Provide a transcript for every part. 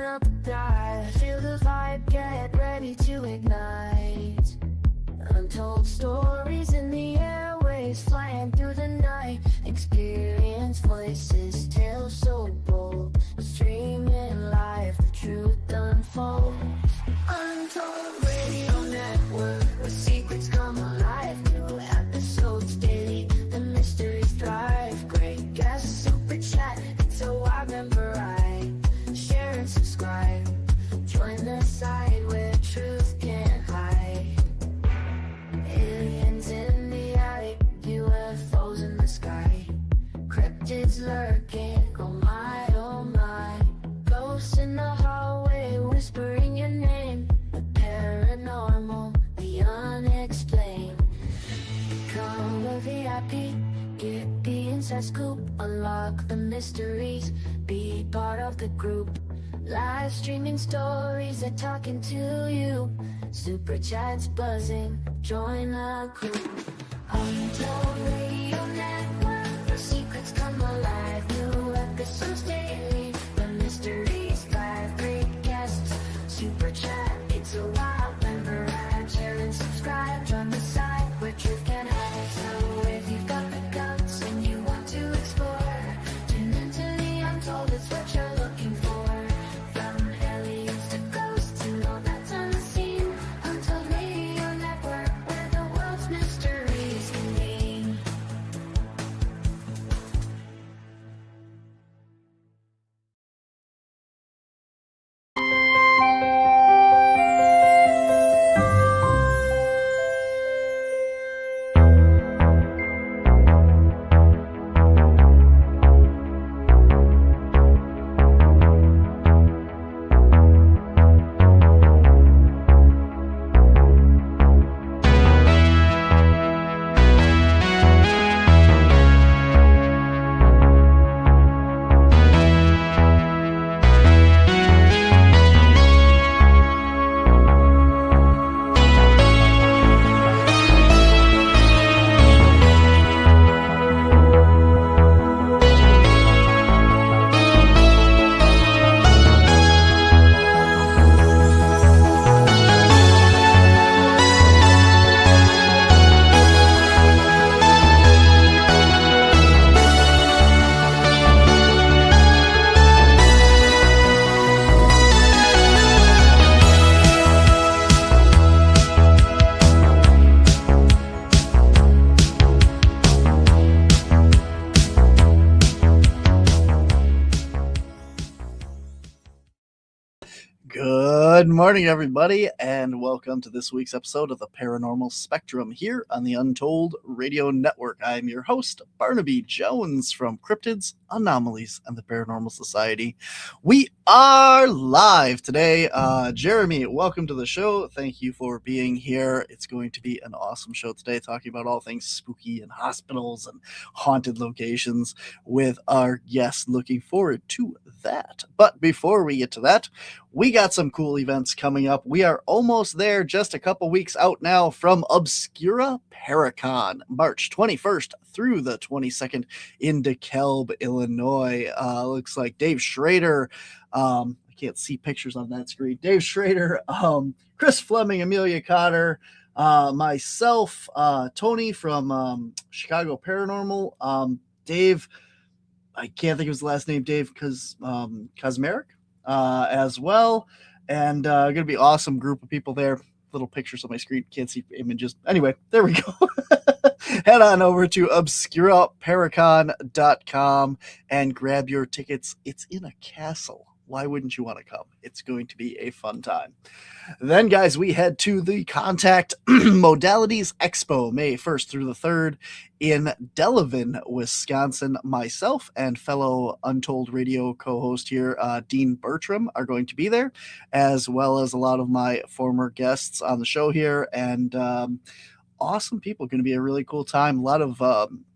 will die. Feel the vibe, get ready to ignite. Untold stories in the airways, flying through the night. Experience voices, tales so bold. Streaming live, the truth unfolds. Untold Radio Network, where secrets come alive. New episodes daily, the mysteries thrive. Great guests, super chat, it's so I remember right. Share and subscribe, join the side where truth can't hide. Aliens in the attic, UFOs in the sky. Cryptids lurking, oh my, oh my. Ghosts in the hallway, whispering your name. The paranormal, the unexplained. Become a VIP, get the inside scoop. Unlock the mysteries, be part of the group. Live streaming stories, they're talking to you. Super chats buzzing, join the crew. Untold Radio Network, where secrets come alive. New episodes daily, the mysteries thrive. Great guests, super chat, it's a wild member ride. Share and subscribe, join the side where truth can hide. So if you've got the guts and you want to explore, tune into the untold, it's what you're looking for. From aliens to ghosts and all that's unseen. Untold Radio Network, where the world's mysteries convene. Good morning, everybody, and welcome to this week's episode of the Paranormal Spectrum here on the Untold Radio Network. I'm your host, Barnaby Jones from Cryptids, Anomalies, and the Paranormal Society. We are live today. Jeremy, welcome to the show. Thank you for being here. It's going to be an awesome show today, talking about all things spooky and hospitals and haunted locations with our guests. Looking forward to that. But before we get to that, we got some cool events coming up. We are almost there, just a couple weeks out now from Obscura Paracon, March 21st through the 22nd in DeKalb, Illinois. Looks like Dave Schrader, I can't see pictures on that screen. Dave Schrader, Chris Fleming, Amelia Cotter, myself, Tony from Chicago Paranormal, Dave, I can't think of his last name, Dave Kosmeric, as well. And going to be awesome group of people there. Little pictures on my screen. Can't see images. Anyway, there we go. Head on over to obscuraparacon.com and grab your tickets. It's in a castle. Why wouldn't you want to come? It's going to be a fun time. Then, guys, we head to the Contact Modalities Expo, May 1st through the 3rd in Delavan, Wisconsin. Myself and fellow Untold Radio co-host here, Dean Bertram, are going to be there, as well as a lot of my former guests on the show here. And awesome people. Going to be a really cool time. A lot of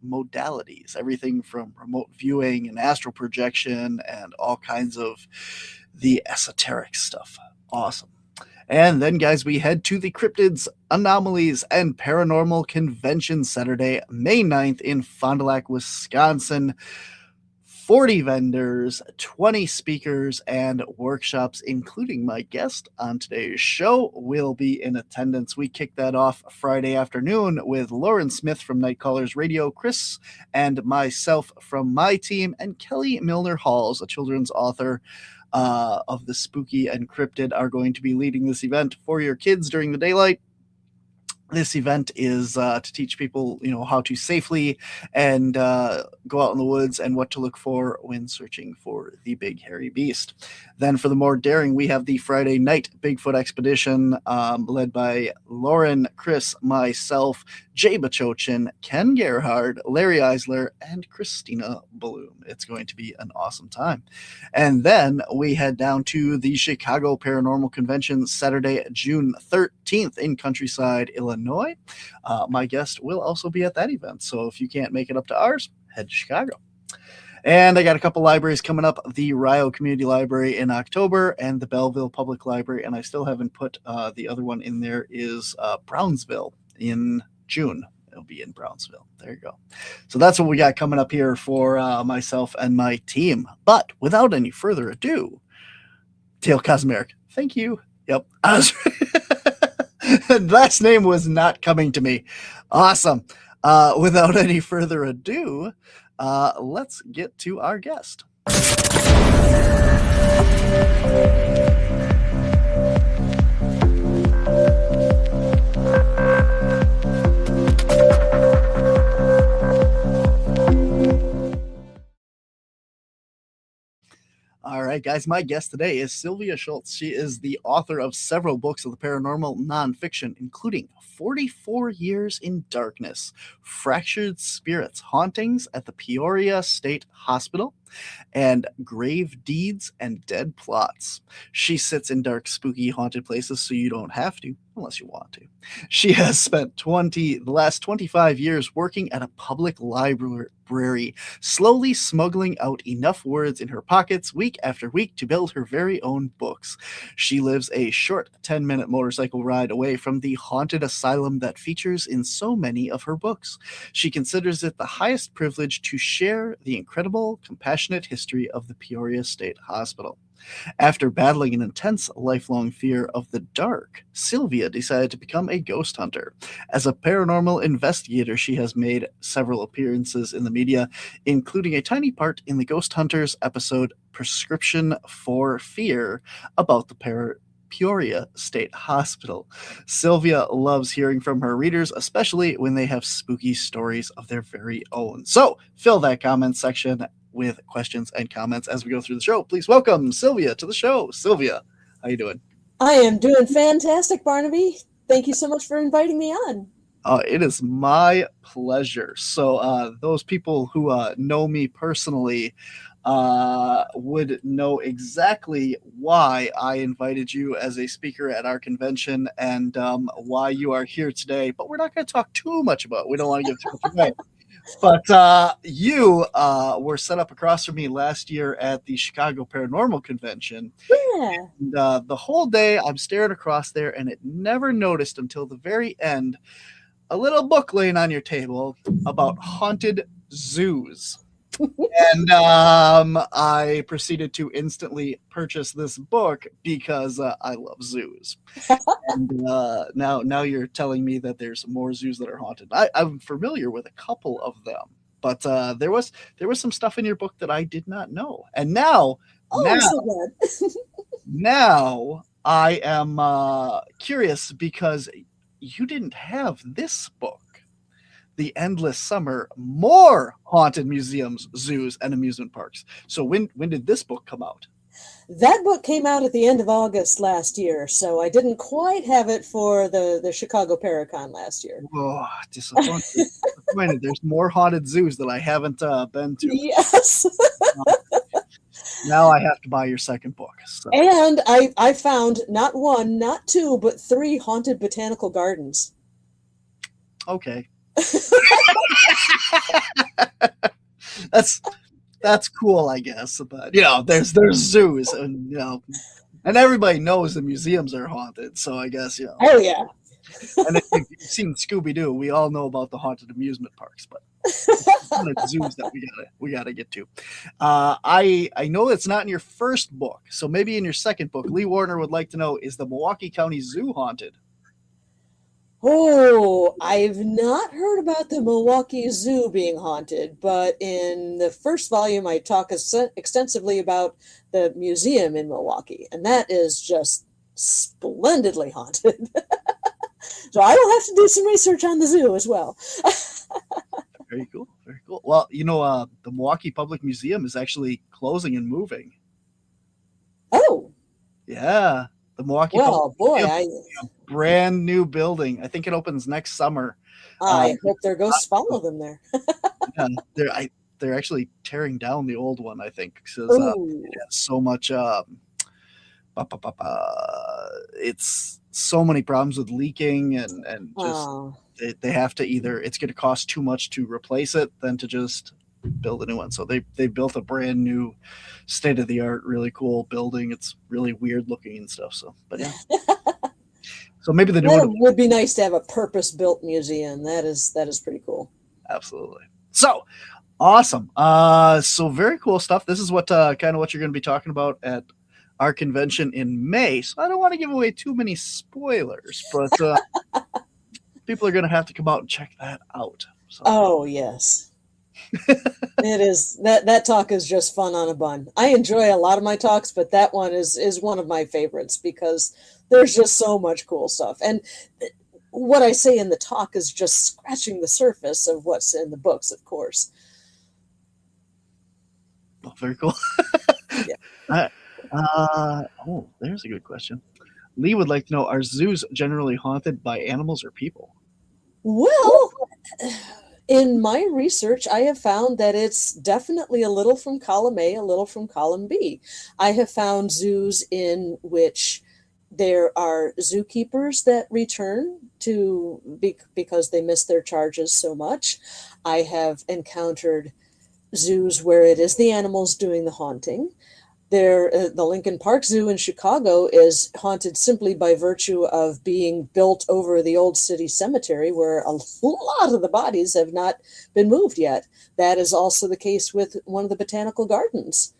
modalities, everything from remote viewing and astral projection and all kinds of the esoteric stuff. Awesome. And then, guys, we head to the Cryptids, Anomalies, and Paranormal Convention Saturday, May 9th in Fond du Lac, Wisconsin. 40 vendors, 20 speakers, and workshops, including my guest on today's show, will be in attendance. We kick that off Friday afternoon with Lauren Smith from Night Callers Radio, Chris and myself from my team, and Kelly Milner-Halls, a children's author of the Spooky and Cryptid, are going to be leading this event for your kids during the daylight. This event is to teach people, how to safely and go out in the woods and what to look for when searching for the big hairy beast. Then for the more daring, we have the Friday night Bigfoot expedition led by Lauren, Chris, myself, Jay Bachochin, Ken Gerhard, Larry Eisler, and Christina Bloom. It's going to be an awesome time. And then we head down to the Chicago Paranormal Convention Saturday, June 13th in Countryside, Illinois. My guest will also be at that event. So if you can't make it up to ours, head to Chicago. And I got a couple libraries coming up, the Rio Community Library in October and the Belleville Public Library. And I still haven't put the other one in there is Brownsville in June. It'll be in Brownsville. There you go. So that's what we got coming up here for myself and my team. But without any further ado, Dale Kosmeric, thank you. Yep. Last name was not coming to me. Awesome. Without any further ado, let's get to our guest. All right, guys, my guest today is Sylvia Shults. She is the author of several books of the paranormal nonfiction, including 44 Years in Darkness, Fractured Spirits, Hauntings at the Peoria State Hospital, and Grave Deeds and Dead Plots. She sits in dark, spooky, haunted places so you don't have to, unless you want to. She has spent the last 25 years working at a public library, slowly smuggling out enough words in her pockets week after week to build her very own books. She lives a short 10-minute motorcycle ride away from the haunted asylum that features in so many of her books. She considers it the highest privilege to share the incredible, compassionate history of the Peoria State Hospital. After battling an intense, lifelong fear of the dark, Sylvia decided to become a ghost hunter. As a paranormal investigator, she has made several appearances in the media, including a tiny part in the Ghost Hunters episode Prescription for Fear about the Peoria State Hospital. Sylvia loves hearing from her readers, especially when they have spooky stories of their very own. So fill that comment section with questions and comments as we go through the show. Please welcome Sylvia to the show. Sylvia, how you doing? I am doing fantastic, Barnaby. Thank you so much for inviting me on. It is my pleasure. So those people who know me personally would know exactly why I invited you as a speaker at our convention and why you are here today. But we're not going to talk too much about it. We don't want to give too much away. But you were set up across from me last year at the Chicago Paranormal Convention. Yeah. And the whole day I'm staring across there, and it never noticed until the very end a little book laying on your table about haunted zoos. And I proceeded to instantly purchase this book because I love zoos. And now you're telling me that there's more zoos that are haunted. I'm familiar with a couple of them, but there was some stuff in your book that I did not know. And now I'm so glad. now I am curious because you didn't have this book. The Endless Summer, More Haunted Museums, Zoos, and Amusement Parks. So when did this book come out? That book came out at the end of August last year, so I didn't quite have it for the Chicago Paracon last year. Oh, disappointed. There's more haunted zoos that I haven't been to. Yes. Now I have to buy your second book. So. And I found not one, not two, but 3 haunted botanical gardens. Okay. That's cool, I guess. But there's zoos, and and everybody knows the museums are haunted. So I guess Oh yeah. And if you've seen Scooby-Doo, we all know about the haunted amusement parks. But Zoos that we gotta get to. I know it's not in your first book, so maybe in your second book, Lee Warner would like to know: is the Milwaukee County Zoo haunted? Oh, I've not heard about the Milwaukee Zoo being haunted, but in the first volume, I talk extensively about the museum in Milwaukee, and that is just splendidly haunted. So I will have to do some research on the zoo as well. Very cool, very cool. Well, the Milwaukee Public Museum is actually closing and moving. Oh, Yeah, the Milwaukee well, Public boy, Museum, brand new building. I think it opens next summer. I hope their ghosts follow them there. Yeah, they're actually tearing down the old one, I think, because Ooh. it has so much. It's so many problems with leaking and just Oh. they have to either it's going to cost too much to replace it than to just build a new one. So they built a brand new state of the art, really cool building. It's really weird looking and stuff. So, but yeah. So maybe the new That one would be nice to have a purpose-built museum. That is pretty cool. absolutely. So awesome. So very cool stuff. This is what kind of what you're going to be talking about at our convention in May. So I don't want to give away too many spoilers, but people are going to have to come out and check that out. So. Oh, yes. It is. That talk is just fun on a bun. I enjoy a lot of my talks, but that one is one of my favorites because there's just so much cool stuff. And what I say in the talk is just scratching the surface of what's in the books, of course. Oh, very cool. Yeah. There's a good question. Lee would like to know, are zoos generally haunted by animals or people? Well, in my research, I have found that it's definitely a little from column A, a little from column B. I have found zoos in which there are zookeepers that return because they miss their charges so much. I have encountered zoos where it is the animals doing the haunting. The Lincoln Park Zoo in Chicago is haunted simply by virtue of being built over the old city cemetery where a lot of the bodies have not been moved yet. That is also the case with one of the botanical gardens.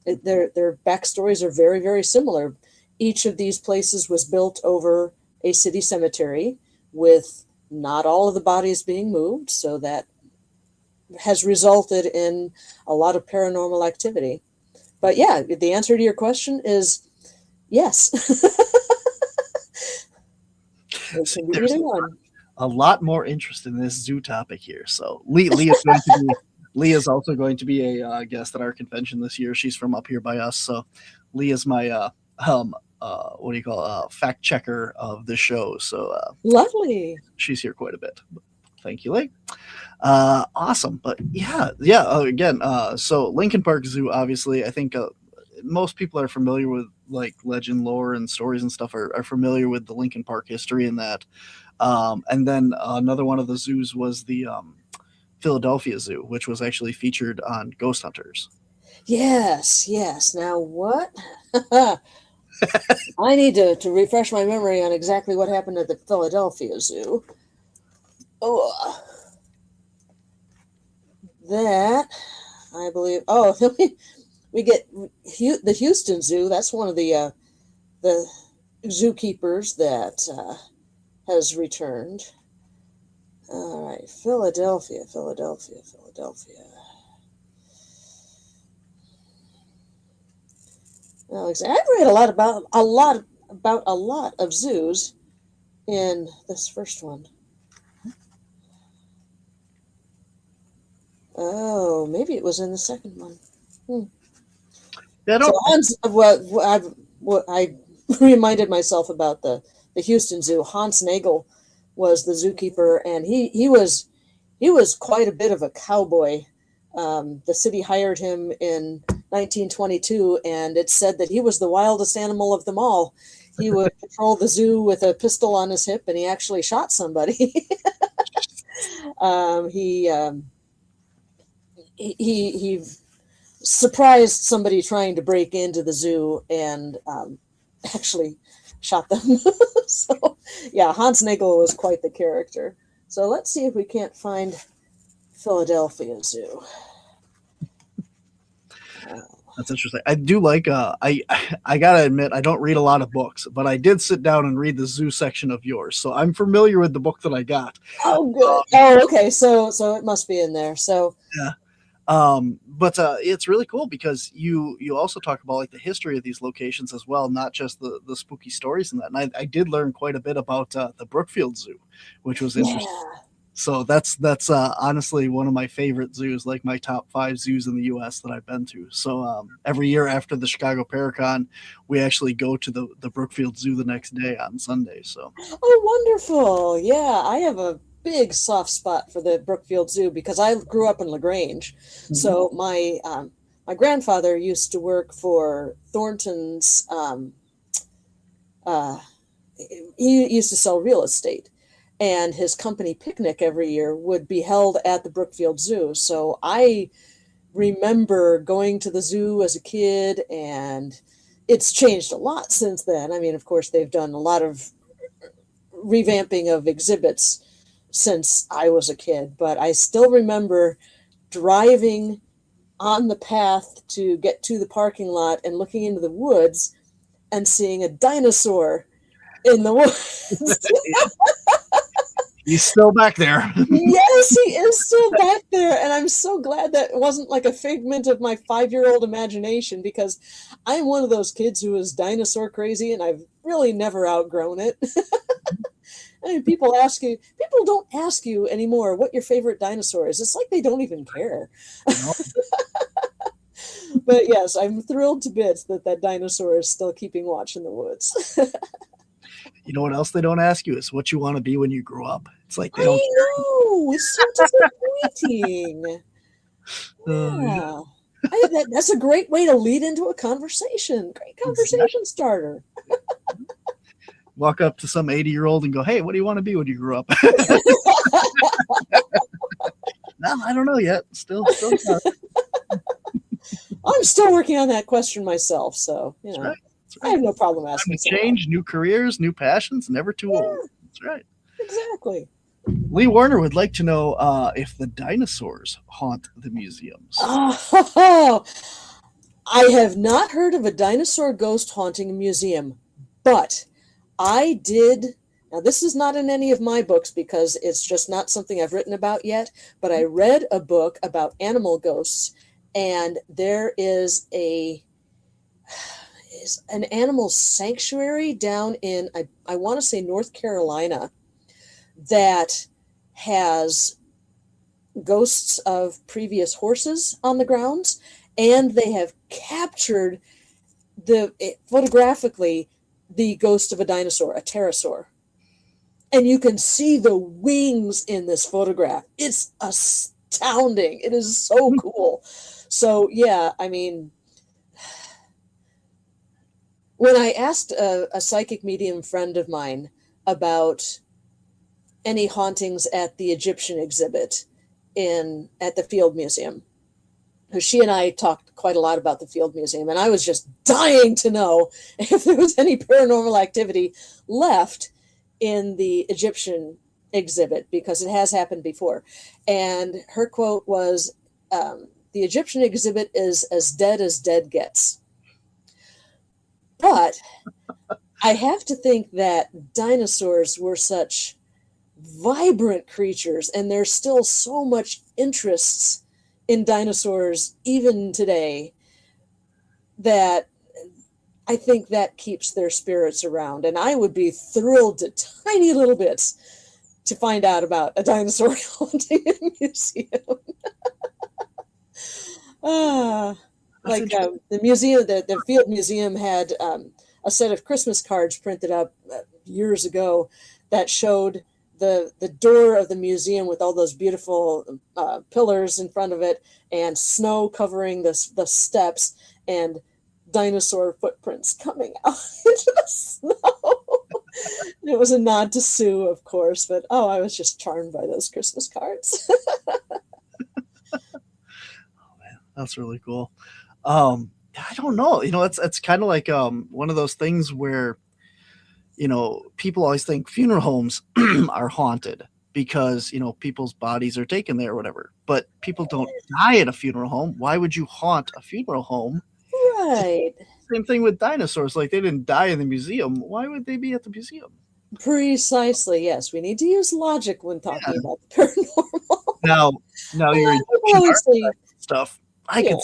Their backstories are very, very similar. Each of these places was built over a city cemetery with not all of the bodies being moved, so that has resulted in a lot of paranormal activity. But yeah, the answer to your question is yes. It can be either one. A lot more interest in this zoo topic here. So Lee is also going to be a guest at our convention this year. She's from up here by us. So Lee is my fact checker of the show. So Lovely. She's here quite a bit. Thank you, Lee. Awesome. But again, so Lincoln Park Zoo, obviously, I think most people are familiar with like legend, lore, and stories and stuff are familiar with the Lincoln Park history and that. And then another one of the zoos was the Philadelphia Zoo, which was actually featured on Ghost Hunters. Yes. Now what? I need to refresh my memory on exactly what happened at the Philadelphia Zoo. Oh, that I believe. Oh, we get the Houston Zoo. That's one of the zookeepers that has returned. All right, Philadelphia. Well, I've read a lot of zoos in this first one. Oh, maybe it was in the second one. Yeah, I reminded myself about the Houston Zoo. Hans Nagel was the zookeeper, and he was quite a bit of a cowboy. The city hired him in 1922, and it said that he was the wildest animal of them all. He would patrol the zoo with a pistol on his hip, and he actually shot somebody. He surprised somebody trying to break into the zoo and actually shot them. So yeah, Hans Nagel was quite the character. So let's see if we can't find Philadelphia Zoo. That's interesting. I do like I gotta admit I don't read a lot of books, but I did sit down and read the zoo section of yours, so I'm familiar with the book that I got. Oh, good. Oh, okay. So it must be in there. So Yeah. But it's really cool because you also talk about like the history of these locations as well, not just the spooky stories and that. And I did learn quite a bit about the Brookfield Zoo, which was interesting. yeah. So that's honestly one of my favorite zoos, like my top 5 zoos in the U.S. that I've been to. So every year after the Chicago Paracon, we actually go to the Brookfield Zoo the next day on Sunday. So Oh, wonderful. Yeah, I have a big soft spot for the Brookfield Zoo because I grew up in LaGrange. So my grandfather used to work for Thornton's. Uh, he used to sell real estate, and his company picnic every year would be held at the Brookfield Zoo. So I remember going to the zoo as a kid, and it's changed a lot since then. I mean, of course, they've done a lot of revamping of exhibits since I was a kid, but I still remember driving on the path to get to the parking lot and looking into the woods and seeing a dinosaur in the woods. he's still back there. Yes, he is still back there. And I'm so glad that it wasn't like a figment of my 5-year-old imagination, because I'm one of those kids who is dinosaur crazy and I've really never outgrown it. I mean, people don't ask you anymore what your favorite dinosaur is. It's like they don't even care. But yes, I'm thrilled to bits that dinosaur is still keeping watch in the woods. You know what else they don't ask you is what you want to be when you grow up. It's like they I don't. know. It's so disappointing. Yeah. That's a great way to lead into a conversation. Great conversation starter. Walk up to some 80-year-old and go, "Hey, what do you want to be when you grow up?" No, I don't know yet. Still not. I'm still working on that question myself, so That's right. I have no problem asking. Change, new careers, new passions, never too old. That's right. Exactly. Lee Warner would like to know if the dinosaurs haunt the museums. Oh, I have not heard of a dinosaur ghost haunting a museum, but I did. Now, this is not in any of my books because it's just not something I've written about yet, but I read a book about animal ghosts, and there is an animal sanctuary down in, I want to say, North Carolina, that has ghosts of previous horses on the grounds, and they have captured photographically the ghost of a dinosaur, a pterosaur. And you can see the wings in this photograph. It's astounding. It is so cool. So, yeah, I mean, when I asked a psychic medium friend of mine about any hauntings at the Egyptian exhibit at the Field Museum, she and I talked quite a lot about the Field Museum, and I was just dying to know if there was any paranormal activity left in the Egyptian exhibit, because it has happened before. And her quote was, the Egyptian exhibit is as dead gets. But I have to think that dinosaurs were such vibrant creatures, and there's still so much interest in dinosaurs even today, that I think that keeps their spirits around. And I would be thrilled to tiny little bits to find out about a dinosaur haunting a museum. The museum, the Field Museum had a set of Christmas cards printed up years ago that showed the door of the museum with all those beautiful pillars in front of it, and snow covering the steps, and dinosaur footprints coming out into the snow. It was a nod to Sue, of course, but I was just charmed by those Christmas cards. Oh man, that's really cool. I don't know. It's kind of like one of those things where people always think funeral homes are haunted, because, people's bodies are taken there or whatever. But people don't die at a funeral home. Why would you haunt a funeral home? Right. Same thing with dinosaurs. Like, they didn't die in the museum. Why would they be at the museum? Precisely. Yes, we need to use logic when talking about the paranormal. Now you're People always say, stuff. I yeah. could.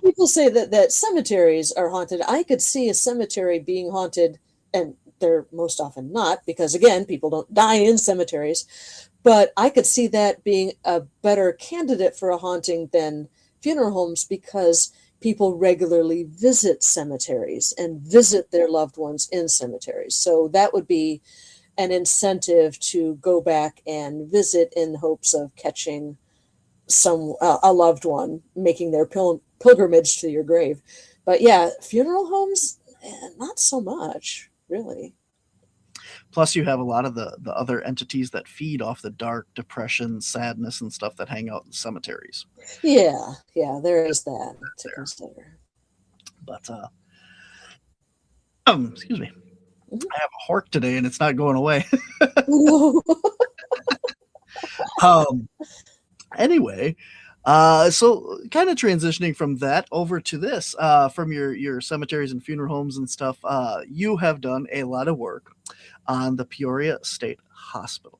People say that cemeteries are haunted. I could see a cemetery being haunted, and they're most often not, because again, people don't die in cemeteries. But I could see that being a better candidate for a haunting than funeral homes, because people regularly visit cemeteries and visit their loved ones in cemeteries. So that would be an incentive to go back and visit in hopes of catching a loved one making their pilgrimage to your grave. But yeah, funeral homes, not so much, really. Plus, you have a lot of the other entities that feed off the dark depression, sadness, and stuff that hang out in cemeteries. Yeah, there is that to consider. But excuse me, I have a hork today, and it's not going away. Anyway, so kind of transitioning from that over to this, from your cemeteries and funeral homes and stuff, you have done a lot of work on the Peoria State Hospital.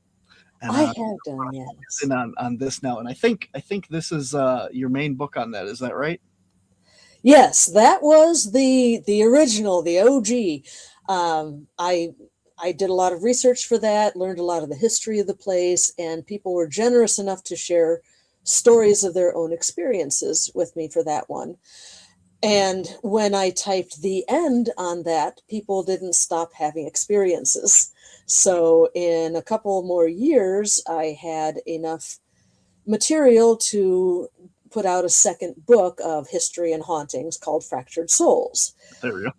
And I have done, yes. And on this now, and I think this is your main book on that. Is that right? Yes, that was the original, the OG. I did a lot of research for that, learned a lot of the history of the place, and people were generous enough to share stories of their own experiences with me for that one. And when I typed the end on that, people didn't stop having experiences. So in a couple more years, I had enough material to put out a second book of history and hauntings called Fractured Souls. There we go.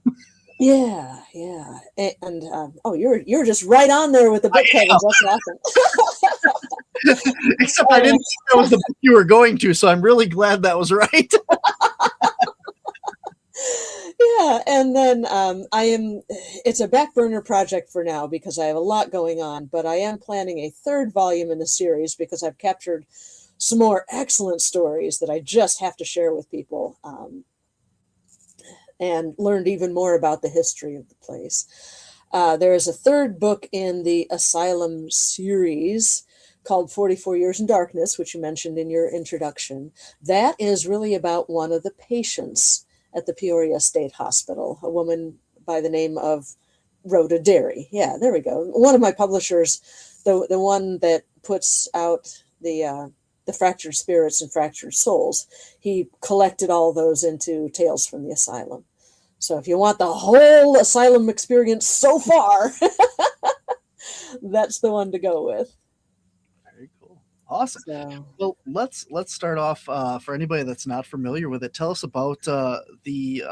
Yeah. And you're just right on there with the book covers. That's awesome. Except I didn't think that was the book you were going to, so I'm really glad that was right. Yeah, and then it's a back burner project for now because I have a lot going on, but I am planning a third volume in the series because I've captured some more excellent stories that I just have to share with people, and learned even more about the history of the place. There is a third book in the Asylum series called 44 Years in Darkness, which you mentioned in your introduction. That is really about one of the patients at the Peoria State Hospital, a woman by the name of Rhoda Derry. Yeah, there we go. One of my publishers, the one that puts out the Fractured Spirits and Fractured Souls, he collected all those into Tales from the Asylum. So if you want the whole asylum experience so far, that's the one to go with. Very cool. Awesome. So, well, let's start off, for anybody that's not familiar with it. Tell us about the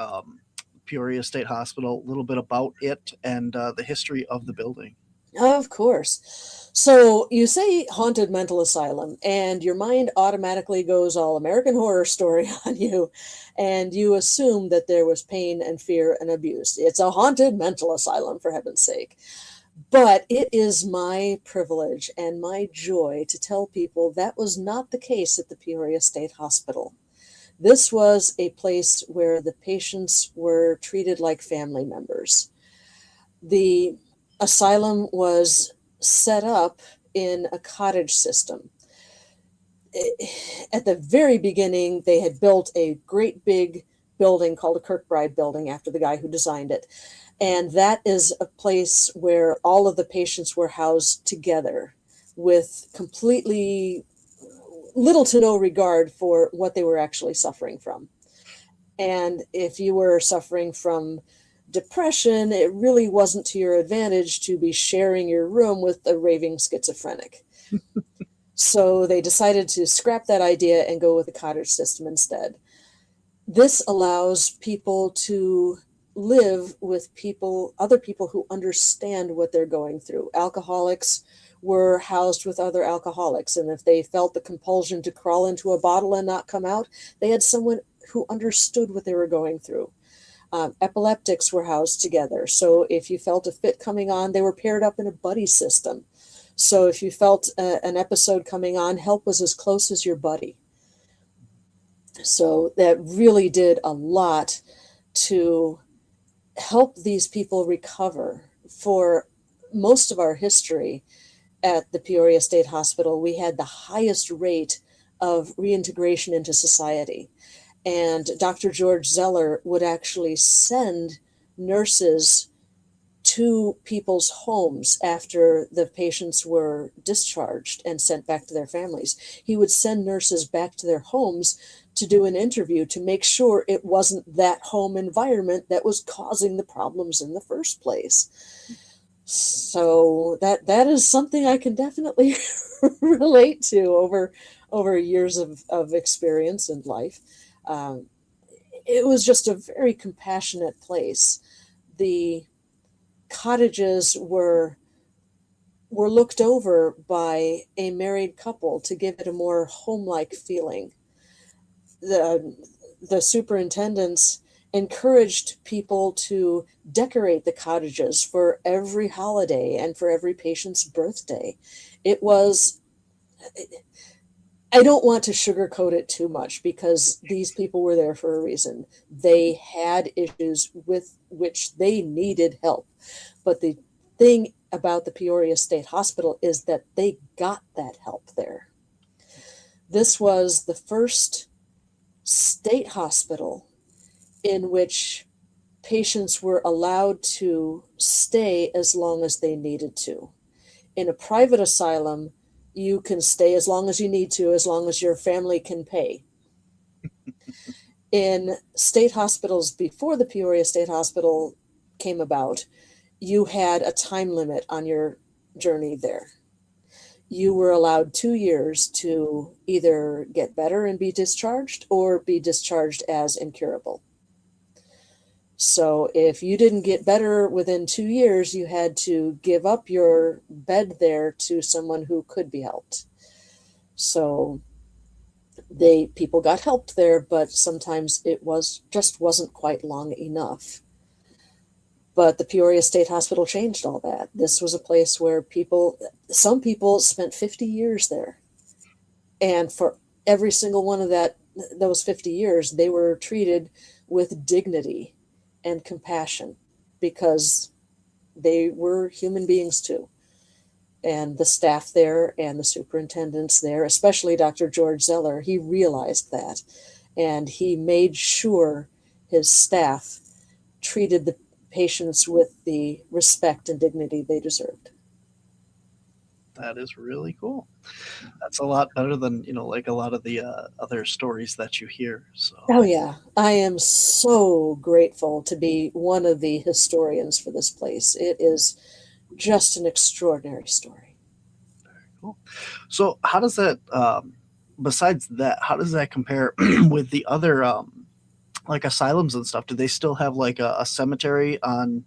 Peoria State Hospital, a little bit about it and the history of the building. of course. So you say haunted mental asylum, and your mind automatically goes all American Horror Story on you, and you assume that there was pain and fear and abuse. It's a haunted mental asylum, for heaven's sake. But it is my privilege and my joy to tell people that was not the case at the Peoria State Hospital. This was a place where the patients were treated like family members. The asylum was set up in a cottage system. At the very beginning, they had built a great big building called a Kirkbride building after the guy who designed it. And that is a place where all of the patients were housed together with completely little to no regard for what they were actually suffering from. And if you were suffering from depression, it really wasn't to your advantage to be sharing your room with a raving schizophrenic. So they decided to scrap that idea and go with a cottage system instead. This allows people to live with other people who understand what they're going through. Alcoholics were housed with other alcoholics, and if they felt the compulsion to crawl into a bottle and not come out, they had someone who understood what they were going through. Epileptics were housed together, so if you felt a fit coming on, they were paired up in a buddy system. So if you felt an episode coming on, help was as close as your buddy. So that really did a lot to help these people recover. For most of our history at the Peoria State Hospital, we had the highest rate of reintegration into society. And Dr. George Zeller would actually send nurses to people's homes after the patients were discharged and sent back to their families. He would send nurses back to their homes to do an interview to make sure it wasn't that home environment that was causing the problems in the first place. So that is something I can definitely relate to over years of experience and life. It was just a very compassionate place. The cottages were looked over by a married couple to give it a more home-like feeling. The superintendents encouraged people to decorate the cottages for every holiday and for every patient's birthday. It was, I don't want to sugarcoat it too much because these people were there for a reason. They had issues with which they needed help. But the thing about the Peoria State Hospital is that they got that help there. This was the first state hospital in which patients were allowed to stay as long as they needed to. In a private asylum, you can stay as long as you need to, as long as your family can pay. In state hospitals before the Peoria State Hospital came about, you had a time limit on your journey there. You were allowed 2 years to either get better and be discharged or be discharged as incurable. So if you didn't get better within 2 years, you had to give up your bed there to someone who could be helped. So people got helped there, but sometimes it wasn't quite long enough. But the Peoria State Hospital changed all that. This was a place where some people spent 50 years there. And for every single one of those 50 years, they were treated with dignity and compassion because they were human beings too. And the staff there and the superintendents there, especially Dr. George Zeller, he realized that. And he made sure his staff treated the patients with the respect and dignity they deserved. That is really cool. That's a lot better than, like a lot of the other stories that you hear. So. Oh yeah, I am so grateful to be one of the historians for this place. It is just an extraordinary story. Very cool. So how does that, besides that, how does that compare with the other like asylums and stuff? Do they still have like a cemetery on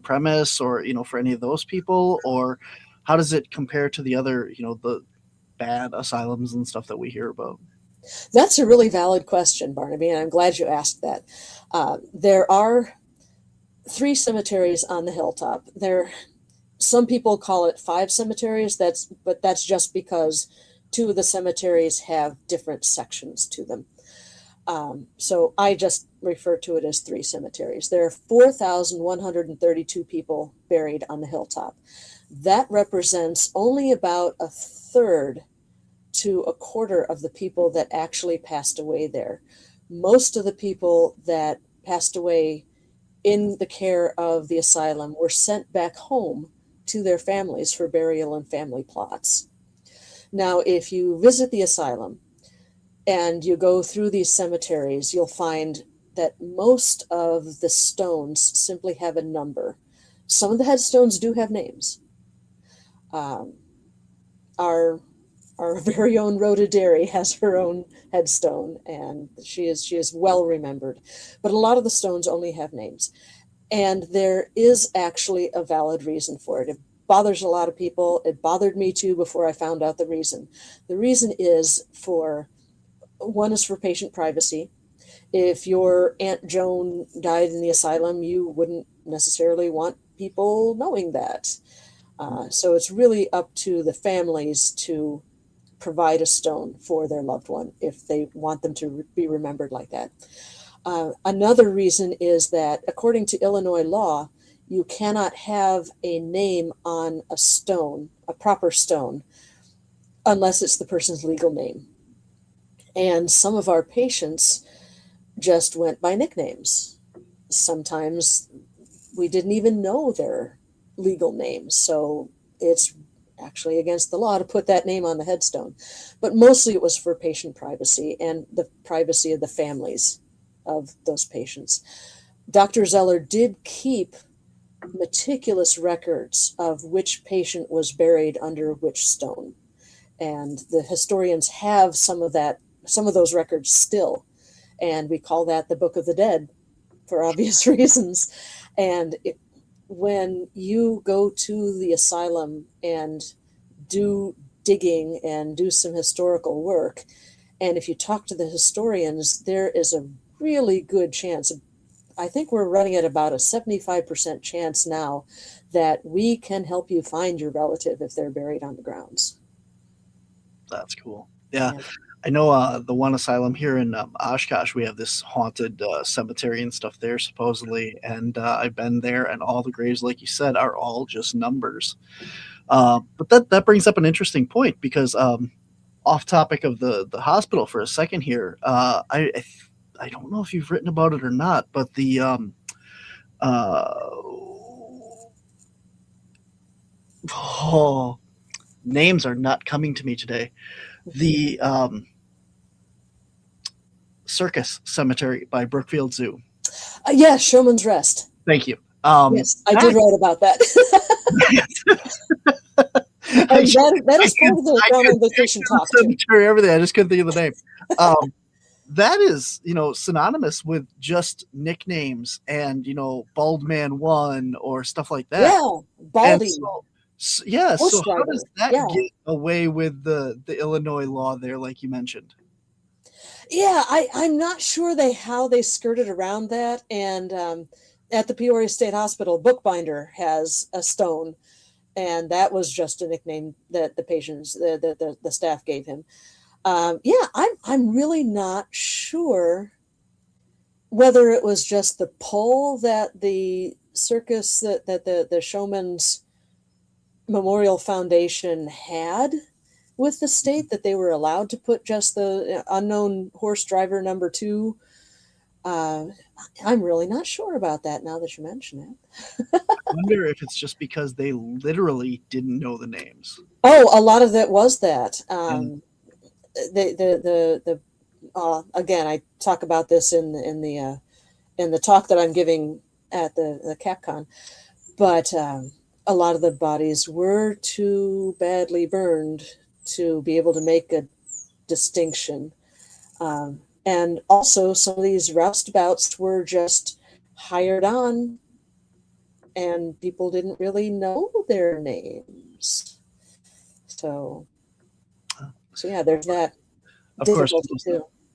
premise, or for any of those people, or how does it compare to the other the bad asylums and stuff that we hear about? That's a really valid question, Barnaby, and I'm glad you asked that. There are 3 cemeteries on the hilltop. Some people call it 5 cemeteries. But that's just because 2 of the cemeteries have different sections to them. So I just refer to it as 3 cemeteries. There are 4,132 people buried on the hilltop. That represents only about a third to a quarter of the people that actually passed away there. Most of the people that passed away in the care of the asylum were sent back home to their families for burial and family plots. Now, if you visit the asylum and you go through these cemeteries, you'll find that most of the stones simply have a number. Some of the headstones do have names. Our very own Rhoda Derry has her own headstone, and she is well remembered. But a lot of the stones only have names. And there is actually a valid reason for it. It bothers a lot of people. It bothered me too before I found out the reason. The reason is for patient privacy. If your Aunt Joan died in the asylum, you wouldn't necessarily want people knowing that. So it's really up to the families to provide a stone for their loved one if they want them to be remembered like that. Another reason is that according to Illinois law, you cannot have a name on a stone, a proper stone, unless it's the person's legal name. And some of our patients just went by nicknames. Sometimes we didn't even know their legal names. So it's actually against the law to put that name on the headstone. But mostly it was for patient privacy and the privacy of the families of those patients. Dr. Zeller did keep meticulous records of which patient was buried under which stone. And the historians have some of those records still. And we call that the Book of the Dead for obvious reasons. And when you go to the asylum and do digging and do some historical work, and if you talk to the historians, there is a really good chance, I think we're running at about a 75% chance now, that we can help you find your relative if they're buried on the grounds. That's cool. Yeah. I know the one asylum here in Oshkosh, we have this haunted cemetery and stuff there, supposedly. And I've been there, and all the graves, like you said, are all just numbers. But that brings up an interesting point, because off topic of the hospital for a second here, I don't know if you've written about it or not, but the names are not coming to me today. The circus cemetery by Brookfield Zoo. Yeah, Showman's Rest. Thank you. Yes, I did write about that. That is part of the Brown on Vacation talk. Cemetery, everything. I just couldn't think of the name. That is, synonymous with just nicknames and, Bald Man 1 or stuff like that. Yeah, Baldy. So how does that get away with the Illinois law there, like you mentioned? Yeah, I'm not sure how they skirted around that. And at the Peoria State Hospital, Bookbinder has a stone, and that was just a nickname that the patients, the staff gave him. I'm really not sure whether it was just the pull that the circus, that the Showman's Memorial Foundation had with the state, that they were allowed to put just the unknown horse driver number 2. I'm really not sure about that now that you mention it. I wonder if it's just because they literally didn't know the names. Oh, a lot of that was that. Again, I talk about this in the talk that I'm giving at the CapCon, but a lot of the bodies were too badly burned to be able to make a distinction. And also some of these roustabouts were just hired on and people didn't really know their names. So yeah, there's that. Of course,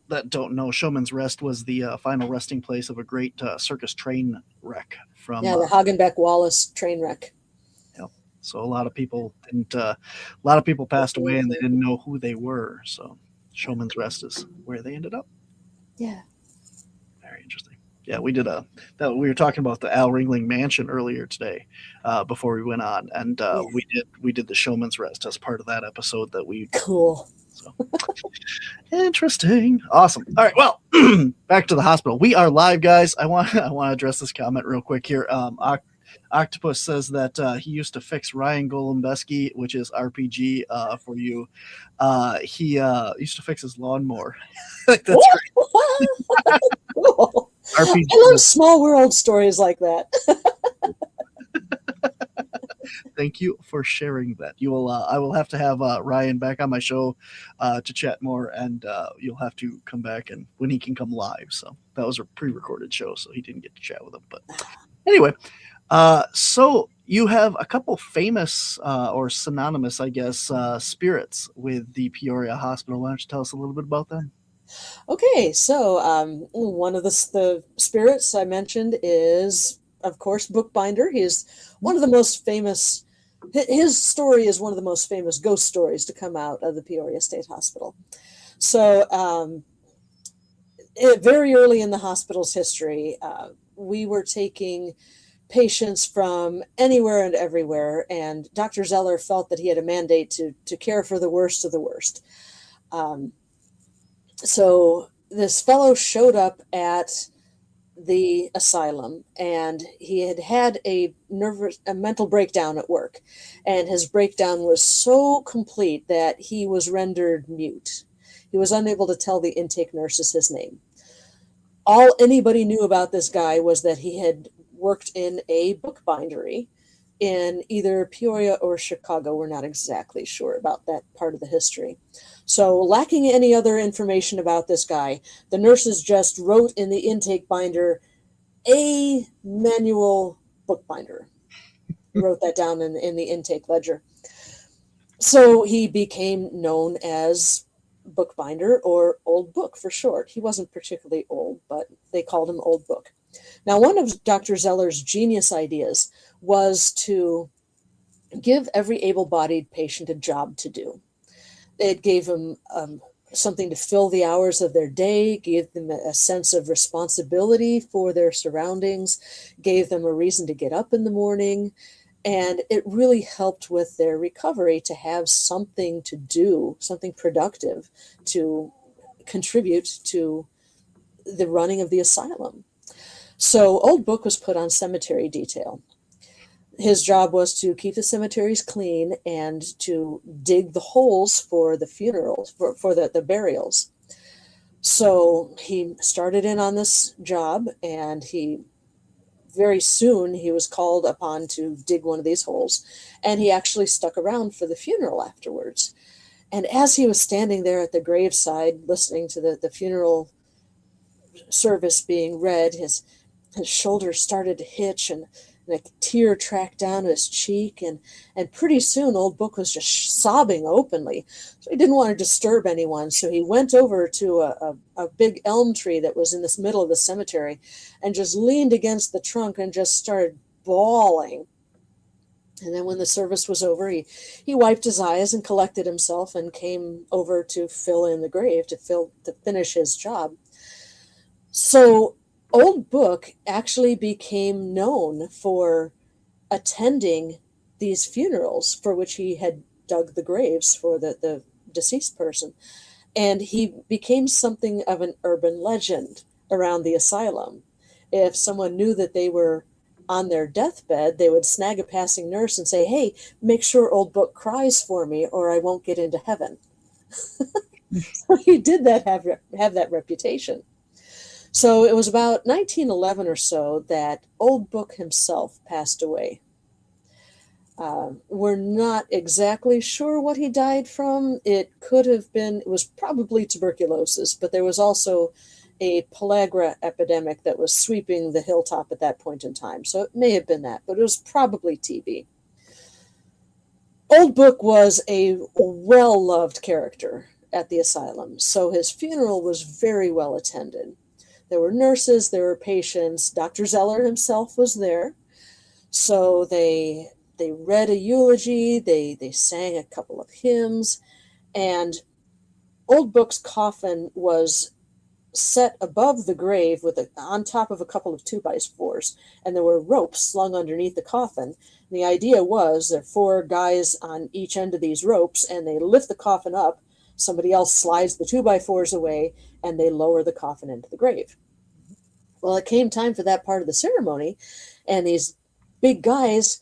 that don't know, Showman's Rest was the final resting place of a great circus train wreck from the Hagenbeck Wallace train wreck. So a lot of people passed away and they didn't know who they were. So Showman's Rest is where they ended up. Yeah. Very interesting. Yeah, we were talking about the Al Ringling Mansion earlier today, before we went on, and we did the Showman's Rest as part of that episode that we. Cool. So interesting. Awesome. All right. Well, back to the hospital. We are live, guys. I want to address this comment real quick here. Octopus says that he used to fix Ryan Golombeski, which is RPG for you. He used to fix his lawnmower. That's great. Cool. RPG. I love small world stories like that. Thank you for sharing that. You will. I will have to have Ryan back on my show to chat more, and you'll have to come back and when he can come live. So that was a pre-recorded show, so he didn't get to chat with him. But anyway. So you have a couple famous or synonymous, I guess, spirits with the Peoria Hospital. Why don't you tell us a little bit about them? Okay, so one of the spirits I mentioned is, of course, Bookbinder. He is one of the most famous His story is one of the most famous ghost stories to come out of the Peoria State Hospital. So very early in the hospital's history, we were taking patients from anywhere and everywhere, and Dr. Zeller felt that he had a mandate to care for the worst of the worst. So this fellow showed up at the asylum, and he had a mental breakdown at work, and his breakdown was so complete that he was rendered mute. He was unable to tell the intake nurses his name. All anybody knew about this guy was that he had worked in a bookbindery in either Peoria or Chicago. We're not exactly sure about that part of the history. So, lacking any other information about this guy, the nurses just wrote in the intake binder, a manual bookbinder. Wrote that down in the intake ledger. So he became known as Bookbinder, or Old Book for short. He wasn't particularly old, but they called him Old Book. Now, one of Dr. Zeller's genius ideas was to give every able-bodied patient a job to do. It gave them something to fill the hours of their day, gave them a sense of responsibility for their surroundings, gave them a reason to get up in the morning, and it really helped with their recovery to have something to do, something productive to contribute to the running of the asylum. So Old Book was put on cemetery detail. His job was to keep the cemeteries clean and to dig the holes for the funerals, for the burials. So he started in on this job, and very soon he was called upon to dig one of these holes, and he actually stuck around for the funeral afterwards. And as he was standing there at the graveside listening to the funeral service being read, his shoulders started to hitch, and a tear tracked down his cheek, and pretty soon Old Book was just sobbing openly. So he didn't want to disturb anyone, so he went over to a big elm tree that was in this middle of the cemetery and just leaned against the trunk and just started bawling. And then when the service was over, he wiped his eyes and collected himself and came over to fill in the grave, to finish his job. So Old Book actually became known for attending these funerals for which he had dug the graves for the deceased person. And he became something of an urban legend around the asylum. If someone knew that they were on their deathbed, they would snag a passing nurse and say, "Hey, make sure Old Book cries for me or I won't get into heaven." So he did have that reputation. So it was about 1911 or so that Old Book himself passed away. We're not exactly sure what he died from. It was probably tuberculosis, but there was also a pellagra epidemic that was sweeping the hilltop at that point in time. So it may have been that, but it was probably TB. Old Book was a well-loved character at the asylum, so his funeral was very well attended. There were nurses, there were patients. Dr. Zeller himself was there. So they read a eulogy, they sang a couple of hymns, and Old Book's coffin was set above the grave on top of a couple of 2x4s, and there were ropes slung underneath the coffin. And the idea was there are 4 guys on each end of these ropes, and they lift the coffin up. Somebody else slides the 2x4s away, and they lower the coffin into the grave. Well, it came time for that part of the ceremony, and these big guys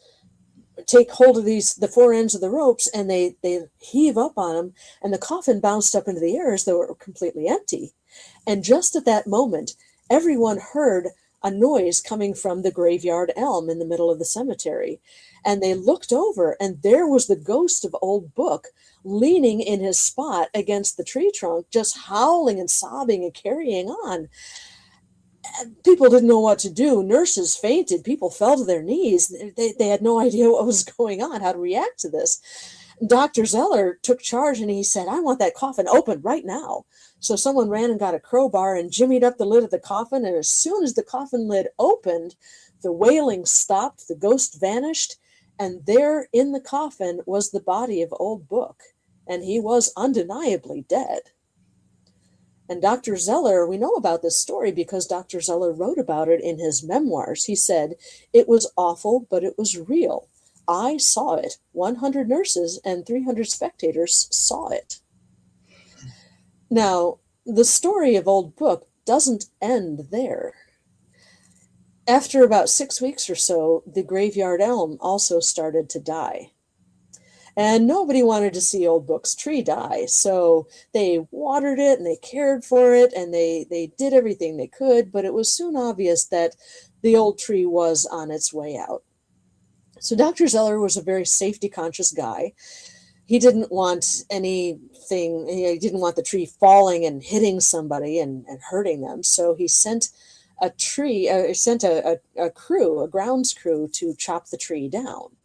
take hold of the 4 ends of the ropes, and they heave up on them, and the coffin bounced up into the air as though it were completely empty. And just at that moment, everyone heard a noise coming from the graveyard elm in the middle of the cemetery. And they looked over, and there was the ghost of Old Book leaning in his spot against the tree trunk, just howling and sobbing and carrying on. People didn't know what to do. Nurses fainted. People fell to their knees. They had no idea what was going on, how to react to this. Dr. Zeller took charge, and he said, "I want that coffin open right now." So someone ran and got a crowbar and jimmied up the lid of the coffin, and as soon as the coffin lid opened, the wailing stopped, the ghost vanished, And there in the coffin was the body of Old Book, and he was undeniably dead. And Dr. Zeller, we know about this story because Dr. Zeller wrote about it in his memoirs. He said, "It was awful, but it was real. I saw it. 100 nurses and 300 spectators saw it." Now, the story of Old Book doesn't end there. After about 6 weeks or so, the graveyard elm also started to die. And nobody wanted to see Old Book's tree die. So they watered it and they cared for it and they did everything they could, but it was soon obvious that the old tree was on its way out. So Dr. Zeller was a very safety conscious guy. He didn't want anything, he didn't want the tree falling and hitting somebody and hurting them. So he sent a crew, a grounds crew, to chop the tree down.